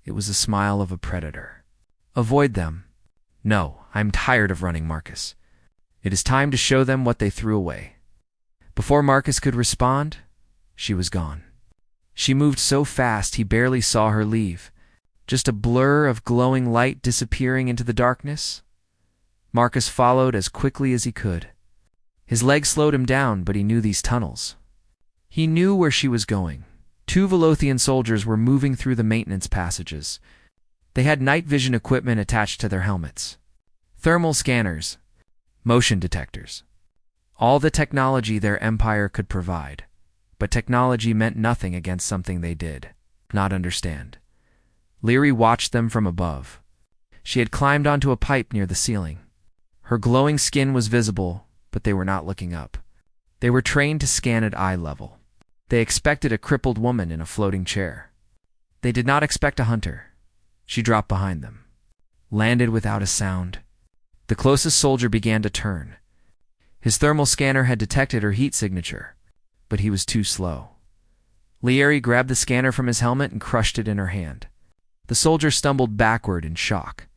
It was the smile of a predator. "Avoid them? No, I'm tired of running, Marcus. It is time to show them what they threw away. Before Marcus could respond, she was gone. She moved so fast he barely saw her leave, just a blur of glowing light disappearing into the darkness. Marcus followed as quickly as he could. His legs slowed him down, but he knew these tunnels. He knew where she was going. 2 Velothhian soldiers were moving through the maintenance passages. They had night vision equipment attached to their helmets. Thermal scanners, motion detectors. All the technology their empire could provide. But technology meant nothing against something they did not understand. Leary watched them from above. She had climbed onto a pipe near the ceiling. Her glowing skin was visible, but they were not looking up. They were trained to scan at eye level. They expected a crippled woman in a floating chair. They did not expect a hunter. She dropped behind them, landed without a sound. The closest soldier began to turn. His thermal scanner had detected her heat signature, but he was too slow. Leary grabbed the scanner from his helmet and crushed it in her hand. The soldier stumbled backward in shock.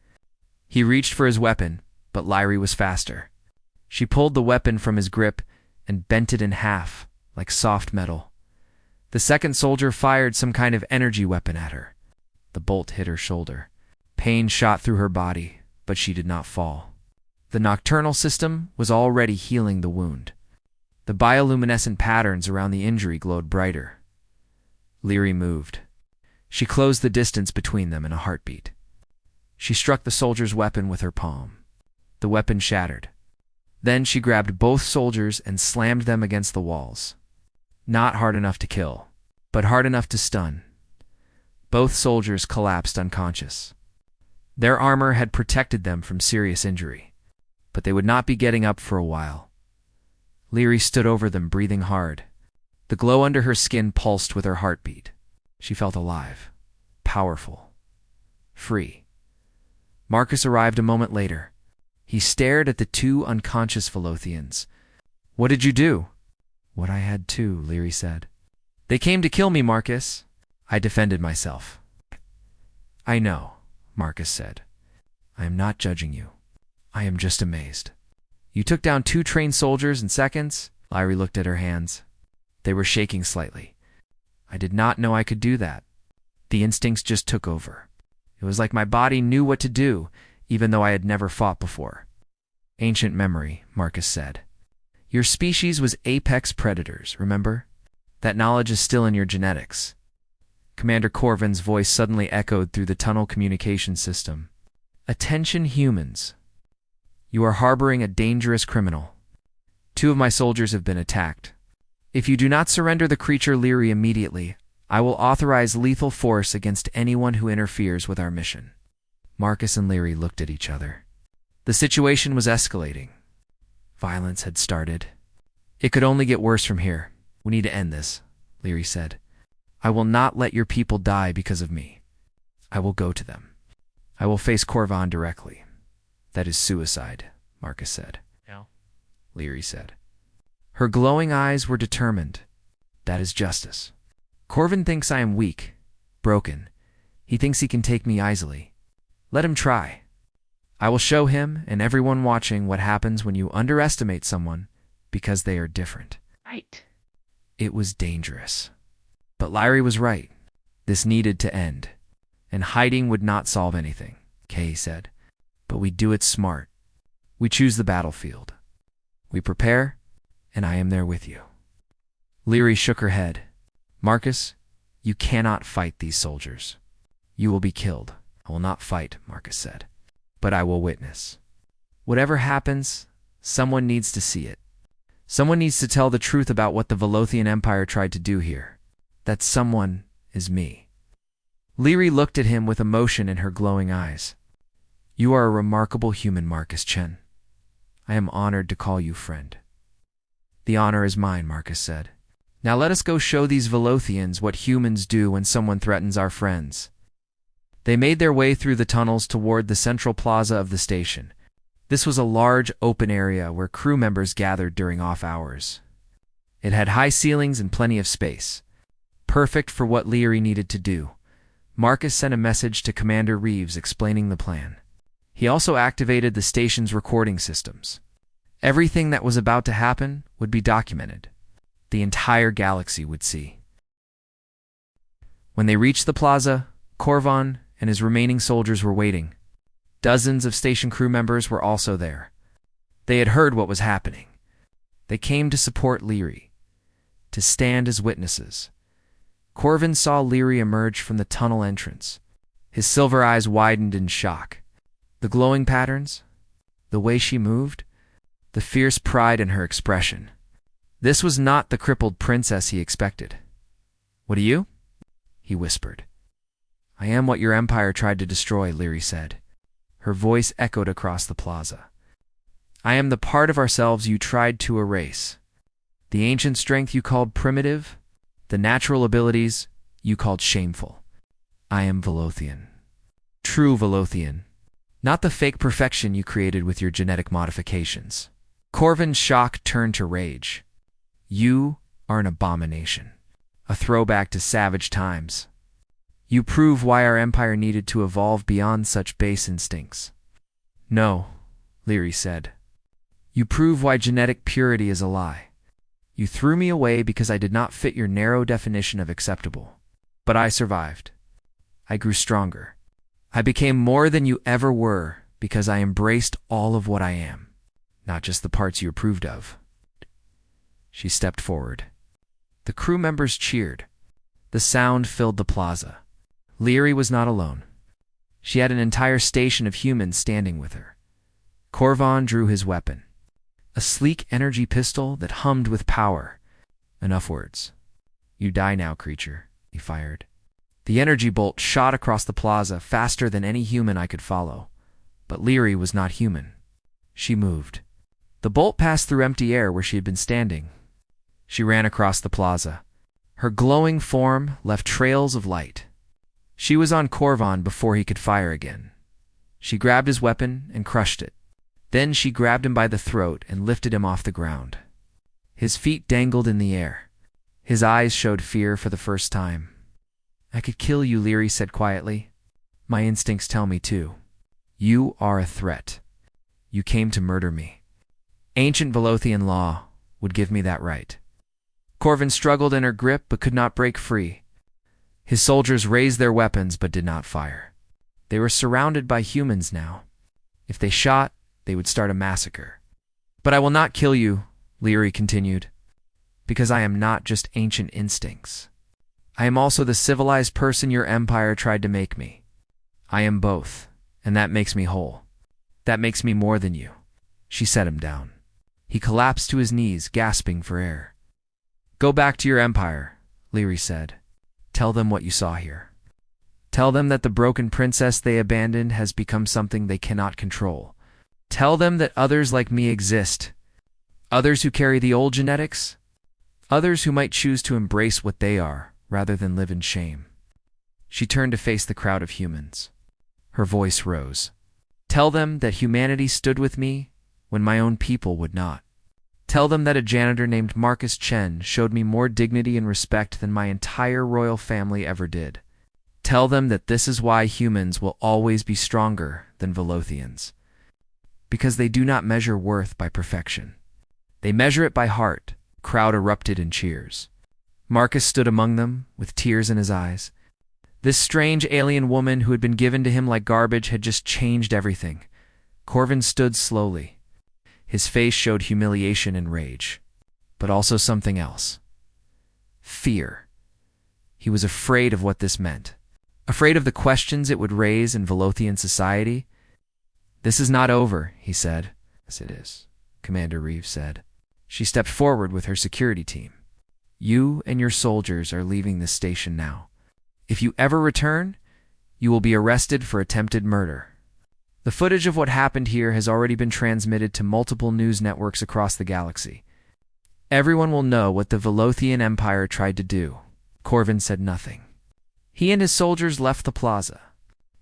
He reached for his weapon, but Leary was faster. She pulled the weapon from his grip and bent it in half, like soft metal. The second soldier fired some kind of energy weapon at her. The bolt hit her shoulder. Pain shot through her body, but she did not fall. The nocturnal system was already healing the wound. The bioluminescent patterns around the injury glowed brighter. Leary moved. She closed the distance between them in a heartbeat. She struck the soldier's weapon with her palm. The weapon shattered. Then she grabbed both soldiers and slammed them against the walls. Not hard enough to kill, but hard enough to stun. Both soldiers collapsed unconscious. Their armor had protected them from serious injury, but they would not be getting up for a while. Leary stood over them, breathing hard. The glow under her skin pulsed with her heartbeat. She felt alive, powerful, free. Marcus arrived a moment later. He stared at the 2 unconscious Velothhians. "What did you do?" "What I had to," Leary said. "They came to kill me, Marcus." "I defended myself." "I know," Marcus said. "I am not judging you. I am just amazed. You took down 2 trained soldiers in seconds?" Leary looked at her hands. They were shaking slightly. "I did not know I could do that. The instincts just took over. It was like my body knew what to do, even though I had never fought before." "Ancient memory," Marcus said. "Your species was apex predators, remember? That knowledge is still in your genetics." Commander Corvin's voice suddenly echoed through the tunnel communication system. "Attention humans. You are harboring a dangerous criminal. 2 of my soldiers have been attacked. If you do not surrender the creature Leary immediately, I will authorize lethal force against anyone who interferes with our mission." Marcus and Leary looked at each other. The situation was escalating. Violence had started. "It could only get worse from here. We need to end this," Leary said. "I will not let your people die because of me. I will go to them. I will face Corvan directly." "That is suicide," Marcus said. No. Leary said. Her glowing eyes were determined. "That is justice. Corvin thinks I am weak, broken. He thinks he can take me easily. Let him try. I will show him and everyone watching what happens when you underestimate someone because they are different." Right. It was dangerous. But Leary was right. This needed to end. And hiding would not solve anything, Kay said. But we do it smart. We choose the battlefield. We prepare, and I am there with you. Leary shook her head. "Marcus, you cannot fight these soldiers. You will be killed." "I will not fight," Marcus said. "But I will witness. Whatever happens, someone needs to see it. Someone needs to tell the truth about what the Velothhian Empire tried to do here. That someone is me." Leary looked at him with emotion in her glowing eyes. "You are a remarkable human, Marcus Chen. I am honored to call you friend." "The honor is mine," Marcus said. "Now let us go show these Velothhians what humans do when someone threatens our friends." They made their way through the tunnels toward the central plaza of the station. This was a large, open area where crew members gathered during off hours. It had high ceilings and plenty of space. Perfect for what Leary needed to do. Marcus sent a message to Commander Reeves explaining the plan. He also activated the station's recording systems. Everything that was about to happen would be documented. The entire galaxy would see. When they reached the plaza, Corvan and his remaining soldiers were waiting. Dozens of station crew members were also there. They had heard what was happening. They came to support Leary, to stand as witnesses. Corvan saw Leary emerge from the tunnel entrance. His silver eyes widened in shock. The glowing patterns, the way she moved, the fierce pride in her expression. This was not the crippled princess he expected. "What are you?" he whispered. "I am what your empire tried to destroy," Leary said. Her voice echoed across the plaza. "I am the part of ourselves you tried to erase. The ancient strength you called primitive, the natural abilities you called shameful. I am Velothian. True Velothian. Not the fake perfection you created with your genetic modifications." Corvan's shock turned to rage. "You are an abomination. A throwback to savage times. You prove why our empire needed to evolve beyond such base instincts." "No," Leary said. "You prove why genetic purity is a lie. You threw me away because I did not fit your narrow definition of acceptable. But I survived. I grew stronger. I became more than you ever were because I embraced all of what I am, not just the parts you approved of." She stepped forward. The crew members cheered. The sound filled the plaza. Leary was not alone. She had an entire station of humans standing with her. Corvan drew his weapon. A sleek energy pistol that hummed with power. Enough words. "You die now, creature," he fired. The energy bolt shot across the plaza faster than any human I could follow. But Leary was not human. She moved. The bolt passed through empty air where she had been standing. She ran across the plaza. Her glowing form left trails of light. She was on Corvan before he could fire again. She grabbed his weapon and crushed it. Then she grabbed him by the throat and lifted him off the ground. His feet dangled in the air. His eyes showed fear for the first time. "I could kill you," Leary said quietly. "My instincts tell me to. You are a threat. You came to murder me. Ancient Velothian law would give me that right." Corvan struggled in her grip but could not break free. His soldiers raised their weapons but did not fire. They were surrounded by humans now. If they shot, they would start a massacre. "But I will not kill you," Leary continued, "because I am not just ancient instincts. I am also the civilized person your empire tried to make me. I am both, and that makes me whole. That makes me more than you." She set him down. He collapsed to his knees, gasping for air. "Go back to your empire," Leary said. "Tell them what you saw here. Tell them that the broken princess they abandoned has become something they cannot control. Tell them that others like me exist. Others who carry the old genetics. Others who might choose to embrace what they are, rather than live in shame." She turned to face the crowd of humans. Her voice rose. "Tell them that humanity stood with me when my own people would not. Tell them that a janitor named Marcus Chen showed me more dignity and respect than my entire royal family ever did. Tell them that this is why humans will always be stronger than Velothians. Because they do not measure worth by perfection. They measure it by heart." The crowd erupted in cheers. Marcus stood among them, with tears in his eyes. This strange alien woman who had been given to him like garbage had just changed everything. Corvan stood slowly. His face showed humiliation and rage, but also something else. Fear. He was afraid of what this meant. Afraid of the questions it would raise in Velothian society. "This is not over," he said. "Yes, it is," Commander Reeves said. She stepped forward with her security team. "You and your soldiers are leaving this station now. If you ever return, you will be arrested for attempted murder." The footage of what happened here has already been transmitted to multiple news networks across the galaxy. Everyone will know what the Velothian Empire tried to do. Corvan said nothing. He and his soldiers left the plaza.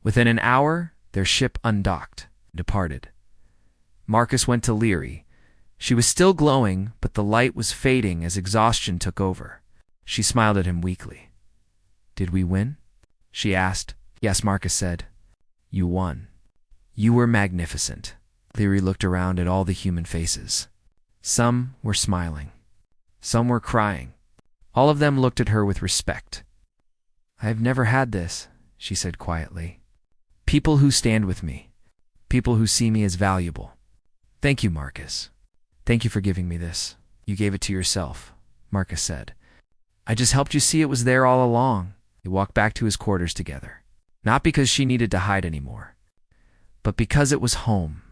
Within an hour, their ship undocked and departed. Marcus went to Leary. She was still glowing, but the light was fading as exhaustion took over. She smiled at him weakly. "Did we win?" she asked. "Yes," Marcus said. "You won. You were magnificent." Leary looked around at all the human faces. Some were smiling. Some were crying. All of them looked at her with respect. "I have never had this," she said quietly. "People who stand with me. People who see me as valuable. Thank you, Marcus. Thank you for giving me this. You gave it to yourself," Marcus said. "I just helped you see it was there all along." They walked back to his quarters together. Not because she needed to hide anymore, but because it was home.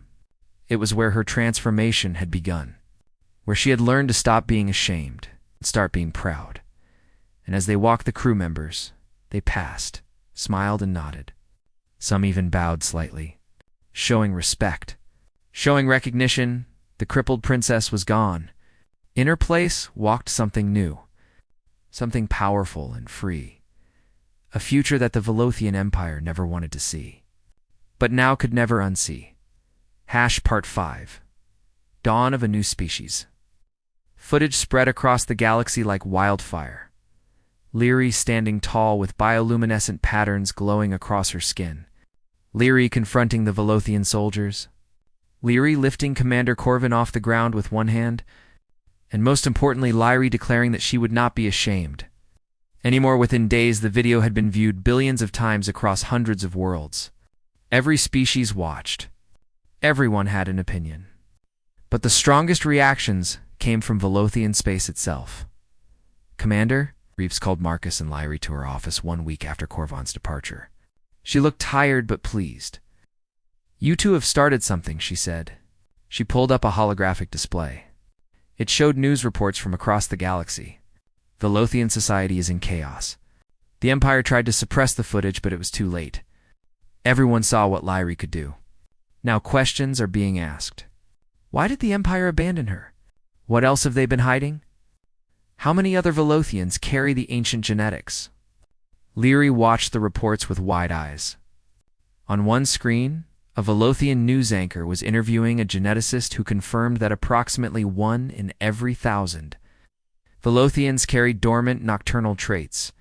It was where her transformation had begun, where she had learned to stop being ashamed and start being proud. And as they walked the crew members, they passed, smiled and nodded. Some even bowed slightly, showing respect, showing recognition. The crippled princess was gone. In her place walked something new, something powerful and free. A future that the Velothhian Empire never wanted to see, but now could never unsee. Part 5. Dawn of a New Species. Footage spread across the galaxy like wildfire. Lyri standing tall with bioluminescent patterns glowing across her skin. Lyri confronting the Velothhian soldiers. Lyri lifting Commander Corvin off the ground with one hand. And most importantly, Lyri declaring that she would not be ashamed anymore. Within days, the video had been viewed billions of times across hundreds of worlds. Every species watched. Everyone had an opinion. But the strongest reactions came from Velothhian space itself. "Commander," Reeves called Marcus and Lyri to her office 1 week after Corvin's departure. She looked tired but pleased. "You two have started something," she said. She pulled up a holographic display. It showed news reports from across the galaxy. Velothhian society is in chaos. The Empire tried to suppress the footage, but it was too late. Everyone saw what Lyri could do. Now questions are being asked. Why did the Empire abandon her? What else have they been hiding? How many other Velothhians carry the ancient genetics? Lyri watched the reports with wide eyes. On one screen, a Velothhian news anchor was interviewing a geneticist who confirmed that approximately 1 in every 1,000 Velothhians carried dormant nocturnal traits.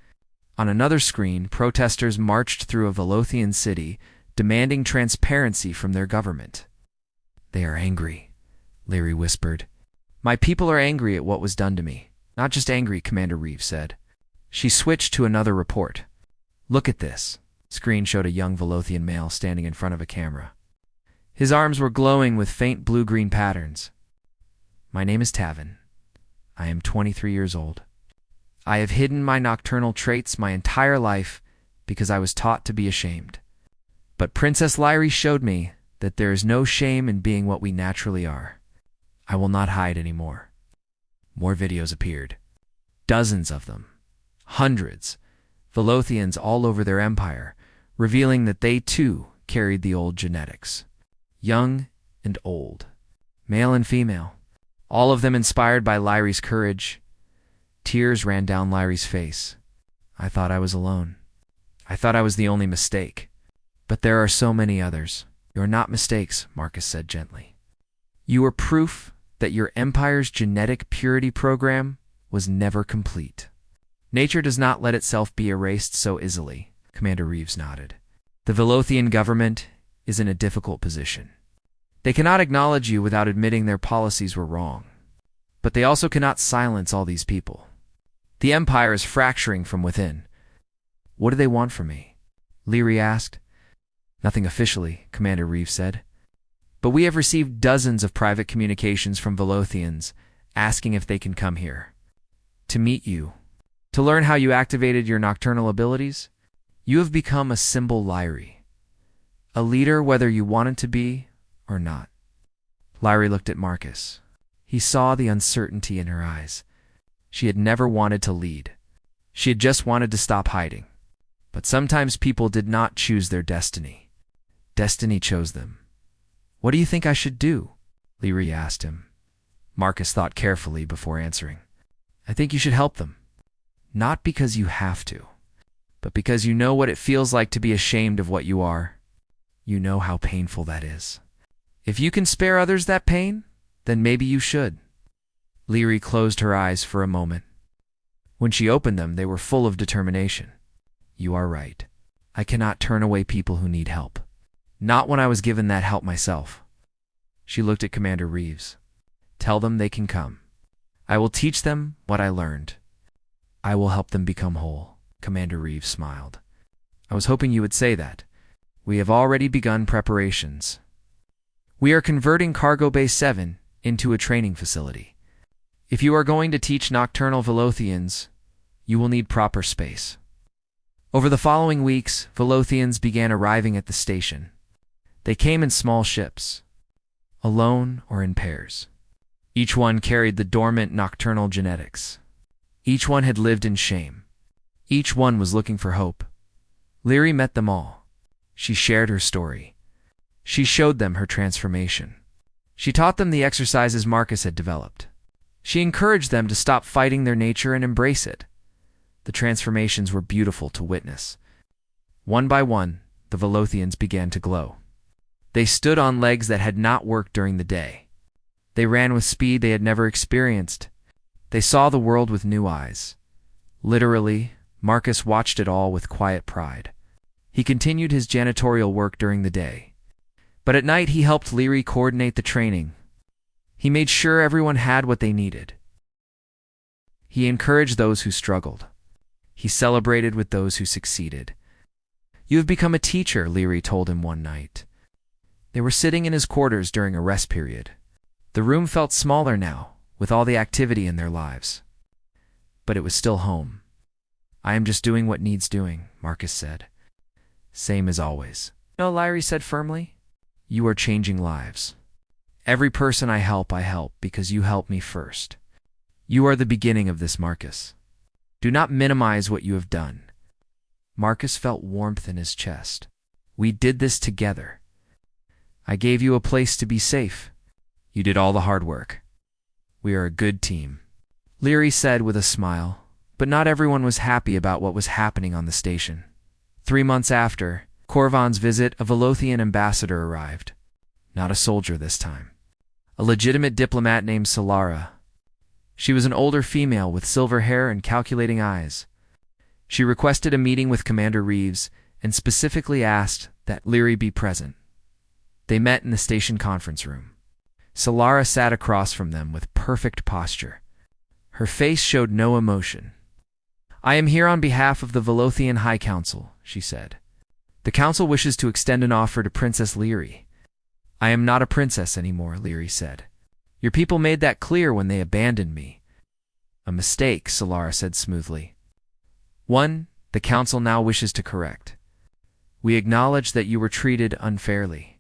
On another screen, protesters marched through a Velothhian city, demanding transparency from their government. "They are angry," Lyri whispered. "My people are angry at what was done to me." "Not just angry," Commander Reeves said. She switched to another report. "Look at this." Screen showed a young Velothhian male standing in front of a camera. His arms were glowing with faint blue-green patterns. "My name is Tavin. I am 23 years old. I have hidden my nocturnal traits my entire life because I was taught to be ashamed. But Princess Lyri showed me that there is no shame in being what we naturally are. I will not hide anymore." More videos appeared. Dozens of them. Hundreds. Velothhians all over their empire, revealing that they too carried the old genetics. Young and old. Male and female. All of them inspired by Lyri's courage. Tears ran down Lyri's face. "I thought I was alone. I thought I was the only mistake. But there are so many others." "You're not mistakes," Marcus said gently. "You are proof that your empire's genetic purity program was never complete. Nature does not let itself be erased so easily." Commander Reeves nodded. "The Velothhian government is in a difficult position. They cannot acknowledge you without admitting their policies were wrong. But they also cannot silence all these people. The Empire is fracturing from within." "What do they want from me?" Lyri asked. "Nothing officially," Commander Reeves said. "But we have received dozens of private communications from Velothhians asking if they can come here. To meet you. To learn how you activated your nocturnal abilities. You have become a symbol Lyri. A leader whether you wanted to be or not." Lyri looked at Marcus. He saw the uncertainty in her eyes. She had never wanted to lead. She had just wanted to stop hiding. But sometimes people did not choose their destiny. Destiny chose them. "What do you think I should do?" Lyri asked him. Marcus thought carefully before answering. "I think you should help them. Not because you have to, but because you know what it feels like to be ashamed of what you are. You know how painful that is. If you can spare others that pain, then maybe you should." Lyri closed her eyes for a moment. When she opened them, they were full of determination. "You are right. I cannot turn away people who need help. Not when I was given that help myself." She looked at Commander Reeves. Tell them they can come. I will teach them what I learned. I will help them become whole." Commander Reeves smiled. "I was hoping you would say that. We have already begun preparations. We are converting Cargo Bay 7 into a training facility. If you are going to teach nocturnal Velothians, you will need proper space." Over the following weeks, Velothians began arriving at the station. They came in small ships, alone or in pairs. Each one carried the dormant nocturnal genetics. Each one had lived in shame. Each one was looking for hope. Lyri met them all. She shared her story. She showed them her transformation. She taught them the exercises Marcus had developed. She encouraged them to stop fighting their nature and embrace it. The transformations were beautiful to witness. One by one, the Velothians began to glow. They stood on legs that had not worked during the day. They ran with speed they had never experienced. They saw the world with new eyes. Literally, Marcus watched it all with quiet pride. He continued his janitorial work during the day. But at night he helped Lyri coordinate the training. He made sure everyone had what they needed. He encouraged those who struggled. He celebrated with those who succeeded. "You have become a teacher," Lyri told him one night. They were sitting in his quarters during a rest period. The room felt smaller now, with all the activity in their lives. But it was still home. "I am just doing what needs doing," Marcus said. "Same as always." "No," Lyri said firmly. "You are changing lives. Every person I help because you helped me first. You are the beginning of this, Marcus. Do not minimize what you have done." Marcus felt warmth in his chest. "We did this together. I gave you a place to be safe. You did all the hard work. We are a good team," Lyri said with a smile, but not everyone was happy about what was happening on the station. 3 months after Korvan's visit, a Velothian ambassador arrived. Not a soldier this time. A legitimate diplomat named Solara. She was an older female with silver hair and calculating eyes. She requested a meeting with Commander Reeves and specifically asked that Lyri be present. They met in the station conference room. Solara sat across from them with perfect posture. Her face showed no emotion. "I am here on behalf of the Velothian High Council," she said. "The Council wishes to extend an offer to Princess Lyri." "I am not a princess anymore," Lyri said. "Your people made that clear when they abandoned me." "A mistake," Solara said smoothly. "One the Council now wishes to correct. We acknowledge that you were treated unfairly.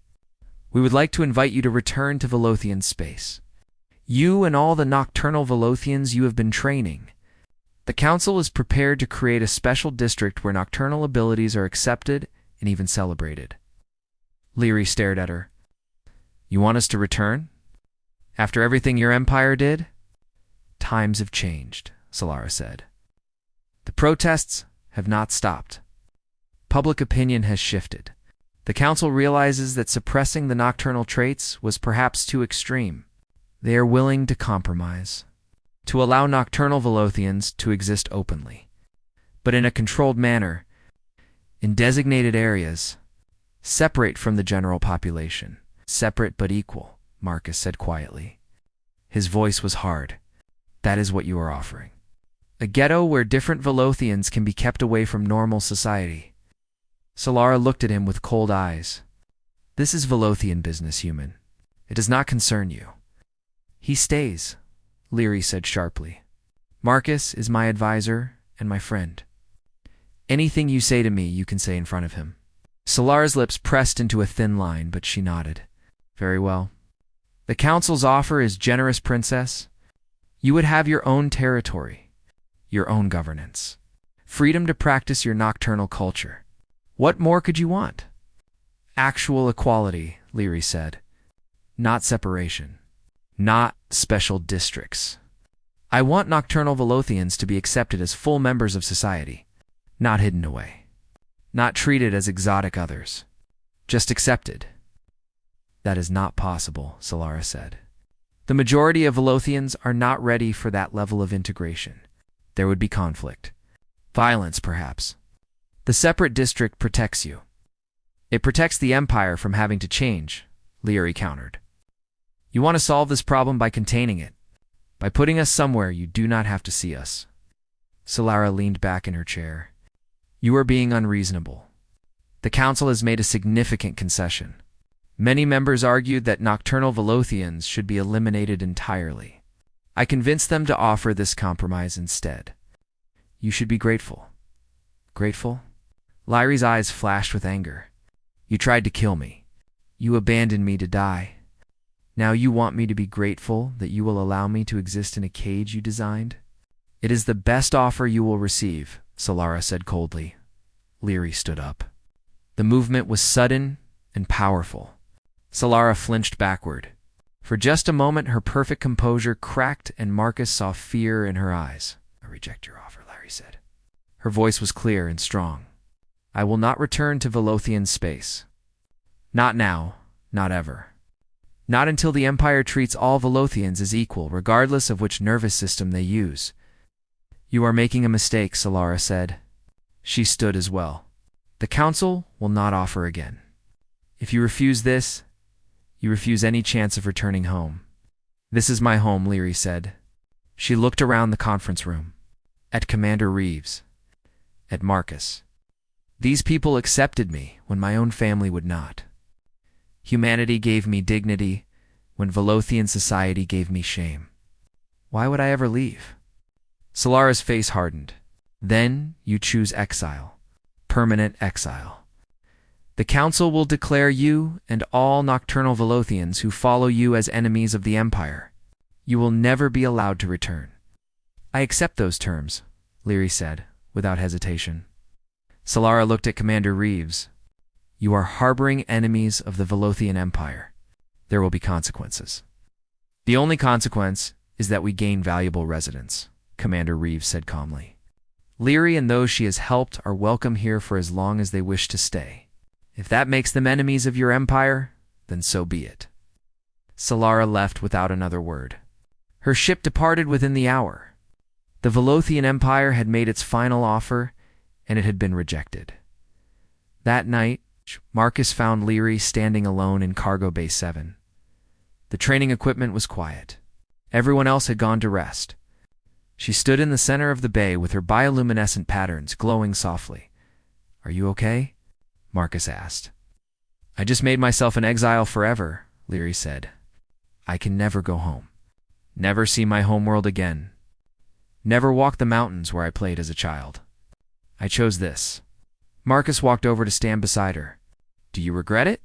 We would like to invite you to return to Velothian space. You and all the nocturnal Velothians you have been training. The Council is prepared to create a special district where nocturnal abilities are accepted and even celebrated." Lyri stared at her. "You want us to return? After everything your empire did?" "Times have changed," Solara said. "The protests have not stopped. Public opinion has shifted. The Council realizes that suppressing the nocturnal traits was perhaps too extreme. They are willing to compromise, to allow nocturnal Velothians to exist openly, but in a controlled manner, in designated areas, separate from the general population. Separate but equal," Marcus said quietly. His voice was hard. "That is what you are offering. A ghetto where different Velothians can be kept away from normal society." Solara looked at him with cold eyes. "This is Velothian business, human. It does not concern you." "He stays," Lyri said sharply. "Marcus is my advisor and my friend. Anything you say to me, you can say in front of him." Solara's lips pressed into a thin line, but she nodded. "Very well. The Council's offer is generous, Princess. You would have your own territory, your own governance, freedom to practice your nocturnal culture. What more could you want?" "Actual equality," Lyri said. "Not separation. Not special districts. I want nocturnal Velothians to be accepted as full members of society, not hidden away, not treated as exotic others, just accepted." "That is not possible," Solara said. "The majority of Velothians are not ready for that level of integration. There would be conflict. Violence, perhaps. The separate district protects you. It protects the Empire from having to change," Lyri countered. You want to solve this problem by containing it, by putting us somewhere you do not have to see us. Solara leaned back in her chair. You are being unreasonable. The Council has made a significant concession. Many members argued that nocturnal Velothians should be eliminated entirely. I convinced them to offer this compromise instead. You should be grateful. Grateful? Lyri's eyes flashed with anger. You tried to kill me. You abandoned me to die. Now you want me to be grateful that you will allow me to exist in a cage you designed? It is the best offer you will receive, Solara said coldly. Lyri stood up. The movement was sudden and powerful. Solara flinched backward. For just a moment, her perfect composure cracked and Marcus saw fear in her eyes. I reject your offer, Lyri said. Her voice was clear and strong. I will not return to Velothian space. Not now, not ever. Not until the Empire treats all Velothians as equal, regardless of which nervous system they use. You are making a mistake, Solara said. She stood as well. The Council will not offer again. If you refuse this, you refuse any chance of returning home. This is my home, Lyri said. She looked around the conference room. At Commander Reeves. At Marcus. These people accepted me when my own family would not. Humanity gave me dignity when Velothian society gave me shame. Why would I ever leave? Solara's face hardened. Then you choose exile. Permanent exile. The Council will declare you and all nocturnal Velothians who follow you as enemies of the Empire. You will never be allowed to return. I accept those terms, Lyri said, without hesitation. Solara looked at Commander Reeves. You are harboring enemies of the Velothian Empire. There will be consequences. The only consequence is that we gain valuable residents, Commander Reeves said calmly. Lyri and those she has helped are welcome here for as long as they wish to stay. If that makes them enemies of your empire, then so be it. Solara left without another word. Her ship departed within the hour. The Velothian Empire had made its final offer, and it had been rejected. That night, Marcus found Lyri standing alone in Cargo Bay 7. The training equipment was quiet. Everyone else had gone to rest. She stood in the center of the bay with her bioluminescent patterns glowing softly. Are you okay? Marcus asked. I just made myself an exile forever, Lyri said. I can never go home. Never see my homeworld again. Never walk the mountains where I played as a child. I chose this. Marcus walked over to stand beside her. Do you regret it?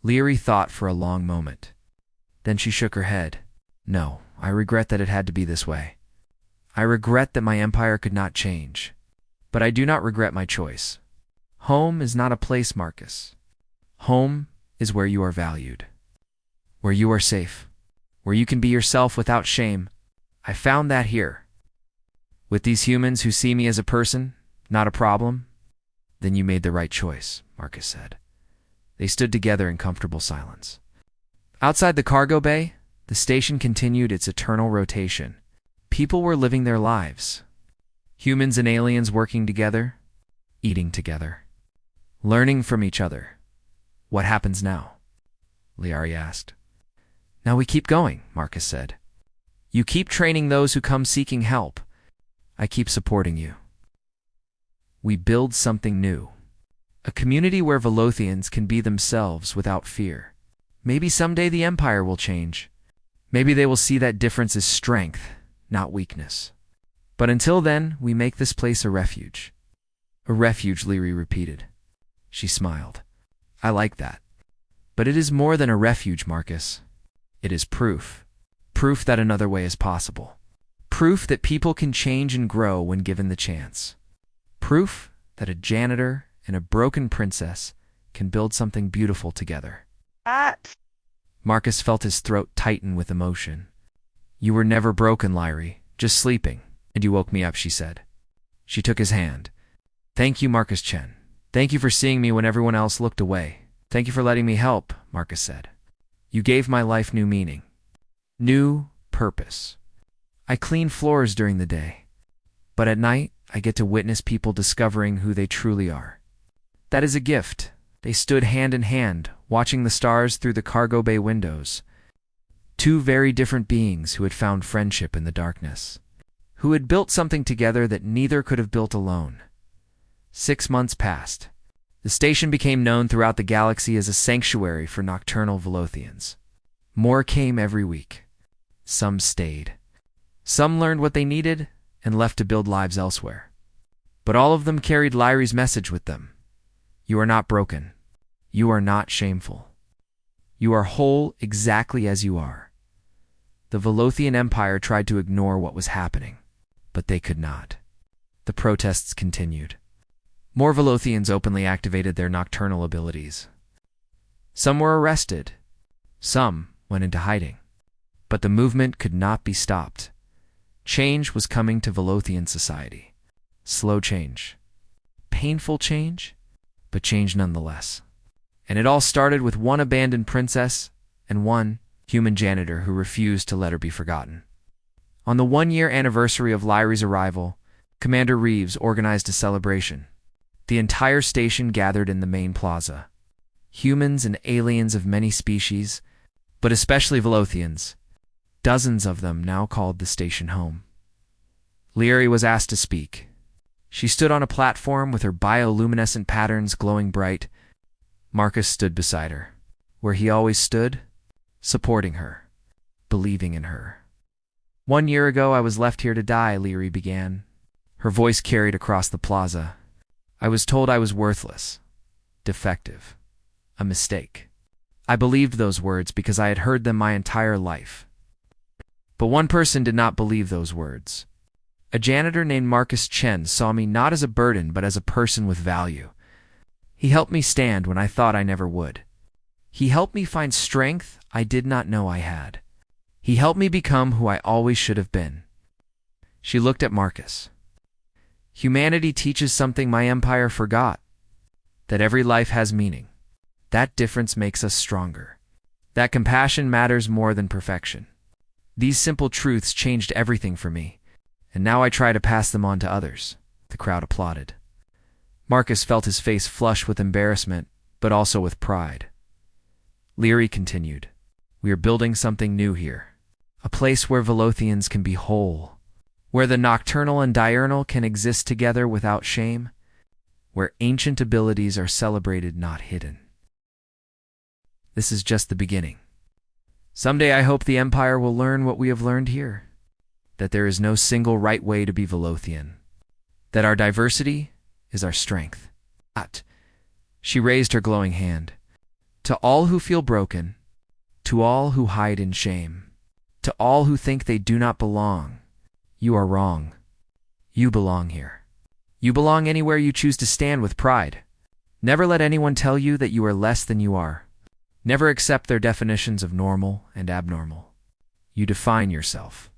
Lyri thought for a long moment. Then she shook her head. No, I regret that it had to be this way. I regret that my empire could not change. But I do not regret my choice. Home is not a place, Marcus. Home is where you are valued. Where you are safe. Where you can be yourself without shame. I found that here. With these humans who see me as a person, not a problem, then you made the right choice, Marcus said. They stood together in comfortable silence. Outside the cargo bay, the station continued its eternal rotation. People were living their lives. Humans and aliens working together, eating together, learning from each other. What happens now? Lyri asked. Now we keep going, Marcus said. You keep training those who come seeking help. I keep supporting you. We build something new. A community where Velothians can be themselves without fear. Maybe someday the Empire will change. Maybe they will see that difference is strength, not weakness. But until then, we make this place a refuge. A refuge, Lyri repeated. She smiled. I like that. But it is more than a refuge, Marcus. It is proof. Proof that another way is possible. Proof that people can change and grow when given the chance. Proof that a janitor and a broken princess can build something beautiful together. Marcus felt his throat tighten with emotion. You were never broken, Lyri, just sleeping, and you woke me up, she said. She took his hand. Thank you, Marcus Chen. Thank you for seeing me when everyone else looked away. Thank you for letting me help, Marcus said. You gave my life new meaning. New purpose. I clean floors during the day, but at night, I get to witness people discovering who they truly are. That is a gift. They stood hand in hand, watching the stars through the cargo bay windows. Two very different beings who had found friendship in the darkness, who had built something together that neither could have built alone. 6 months passed. The station became known throughout the galaxy as a sanctuary for nocturnal Velothians. More came every week. Some stayed. Some learned what they needed and left to build lives elsewhere. But all of them carried Lyri's message with them. You are not broken. You are not shameful. You are whole exactly as you are. The Velothian Empire tried to ignore what was happening, but they could not. The protests continued. More Velothians openly activated their nocturnal abilities. Some were arrested. Some went into hiding. But the movement could not be stopped. Change was coming to Velothian society. Slow change. Painful change, but change nonetheless. And it all started with one abandoned princess and one human janitor who refused to let her be forgotten. On the 1-year anniversary of Lyri's arrival, Commander Reeves organized a celebration. The entire station gathered in the main plaza. Humans and aliens of many species, but especially Velothians. Dozens of them now called the station home. Lyri was asked to speak. She stood on a platform with her bioluminescent patterns glowing bright. Marcus stood beside her, where he always stood, supporting her, believing in her. 1 year ago I was left here to die, Lyri began. Her voice carried across the plaza. I was told I was worthless, defective, a mistake. I believed those words because I had heard them my entire life. But one person did not believe those words. A janitor named Marcus Chen saw me not as a burden but as a person with value. He helped me stand when I thought I never would. He helped me find strength I did not know I had. He helped me become who I always should have been. She looked at Marcus. Humanity teaches something my empire forgot, that every life has meaning. That difference makes us stronger. That compassion matters more than perfection. These simple truths changed everything for me, and now I try to pass them on to others. The crowd applauded. Marcus felt his face flush with embarrassment, but also with pride. Lyri continued, We are building something new here, a place where Velothians can be whole, where the nocturnal and diurnal can exist together without shame, where ancient abilities are celebrated, not hidden. This is just the beginning. Someday I hope the Empire will learn what we have learned here, that there is no single right way to be Velothian, that our diversity is our strength. She raised her glowing hand. To all who feel broken, to all who hide in shame, to all who think they do not belong, you are wrong. You belong here. You belong anywhere you choose to stand with pride. Never let anyone tell you that you are less than you are. Never accept their definitions of normal and abnormal. You define yourself.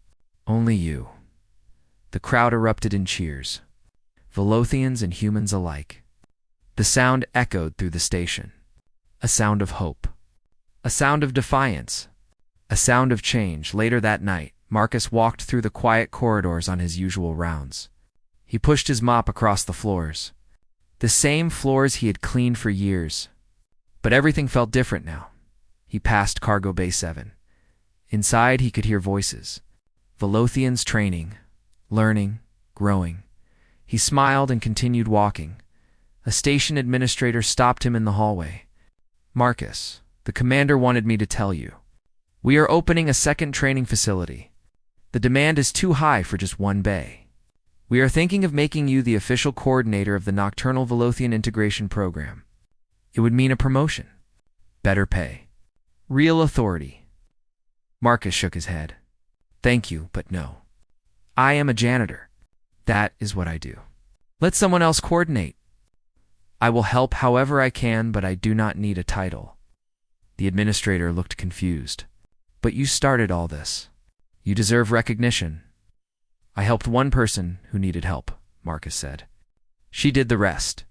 Only you. The crowd erupted in cheers. Velothians and humans alike. The sound echoed through the station. A sound of hope. A sound of defiance. A sound of change. Later that night, Marcus walked through the quiet corridors on his usual rounds. He pushed his mop across the floors. The same floors he had cleaned for years. But everything felt different now. He passed Cargo Bay 7. Inside, he could hear voices. Velothians training, learning, growing. He smiled and continued walking. A station administrator stopped him in the hallway. Marcus, the commander wanted me to tell you. We are opening a second training facility. The demand is too high for just one bay. We are thinking of making you the official coordinator of the Nocturnal Velothian Integration Program. It would mean a promotion, better pay, real authority. Marcus shook his head. Thank you, but no. I am a janitor. That is what I do. Let someone else coordinate. I will help however I can, but I do not need a title. The administrator looked confused. But you started all this. You deserve recognition. I helped one person who needed help, Marcus said. She did the rest.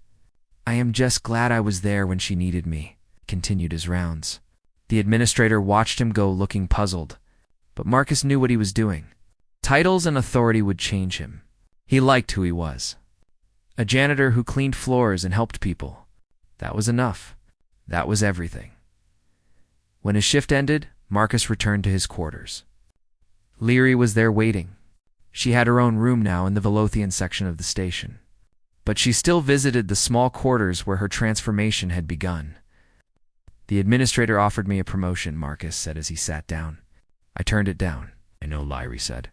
I am just glad I was there when she needed me, continued his rounds. The administrator watched him go looking puzzled, but Marcus knew what he was doing. Titles and authority would change him. He liked who he was. A janitor who cleaned floors and helped people. That was enough. That was everything. When his shift ended, Marcus returned to his quarters. Leary was there waiting. She had her own room now in the Velothian section of the station. But she still visited the small quarters where her transformation had begun. "The administrator offered me a promotion," Marcus said as he sat down. "I turned it down." "I know," Leary said.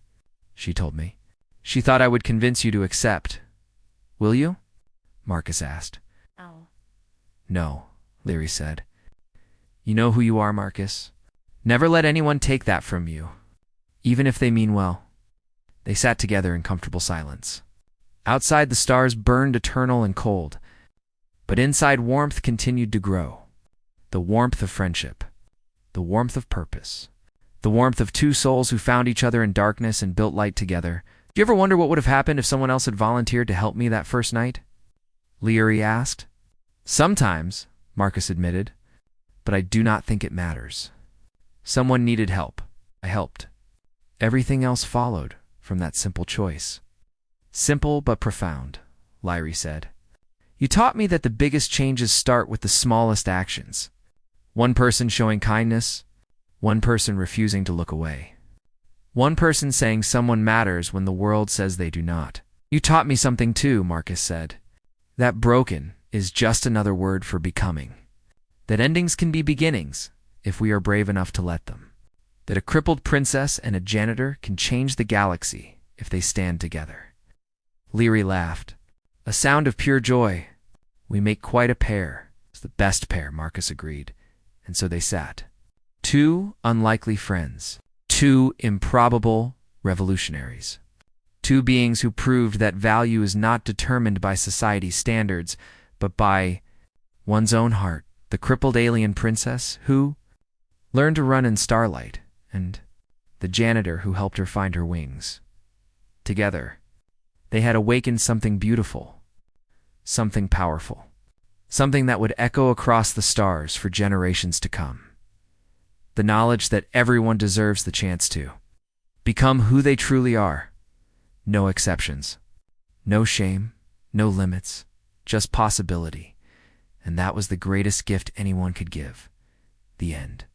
"She told me. She thought I would convince you to accept. Will you?" Marcus asked. Oh. "No," Leary said. "You know who you are, Marcus. Never let anyone take that from you, even if they mean well." They sat together in comfortable silence. Outside, the stars burned eternal and cold, but inside, warmth continued to grow. The warmth of friendship, the warmth of purpose, the warmth of two souls who found each other in darkness and built light together. "Do you ever wonder what would have happened if someone else had volunteered to help me that first night?" Leary asked. "Sometimes," Marcus admitted, "but I do not think it matters. Someone needed help. I helped. Everything else followed from that simple choice." "Simple but profound," Leary said. "You taught me that the biggest changes start with the smallest actions. One person showing kindness, one person refusing to look away. One person saying someone matters when the world says they do not." "You taught me something too," Marcus said. "That broken is just another word for becoming. That endings can be beginnings if we are brave enough to let them. That a crippled princess and a janitor can change the galaxy if they stand together." Leary laughed. A sound of pure joy. "We make quite a pair." "It's the best pair," Marcus agreed. And so they sat. Two unlikely friends. Two improbable revolutionaries. Two beings who proved that value is not determined by society's standards, but by one's own heart. The crippled alien princess who learned to run in starlight, and the janitor who helped her find her wings. Together, they had awakened something beautiful, something powerful, something that would echo across the stars for generations to come. The knowledge that everyone deserves the chance to become who they truly are. No exceptions, no shame, no limits, just possibility. And that was the greatest gift anyone could give. The end.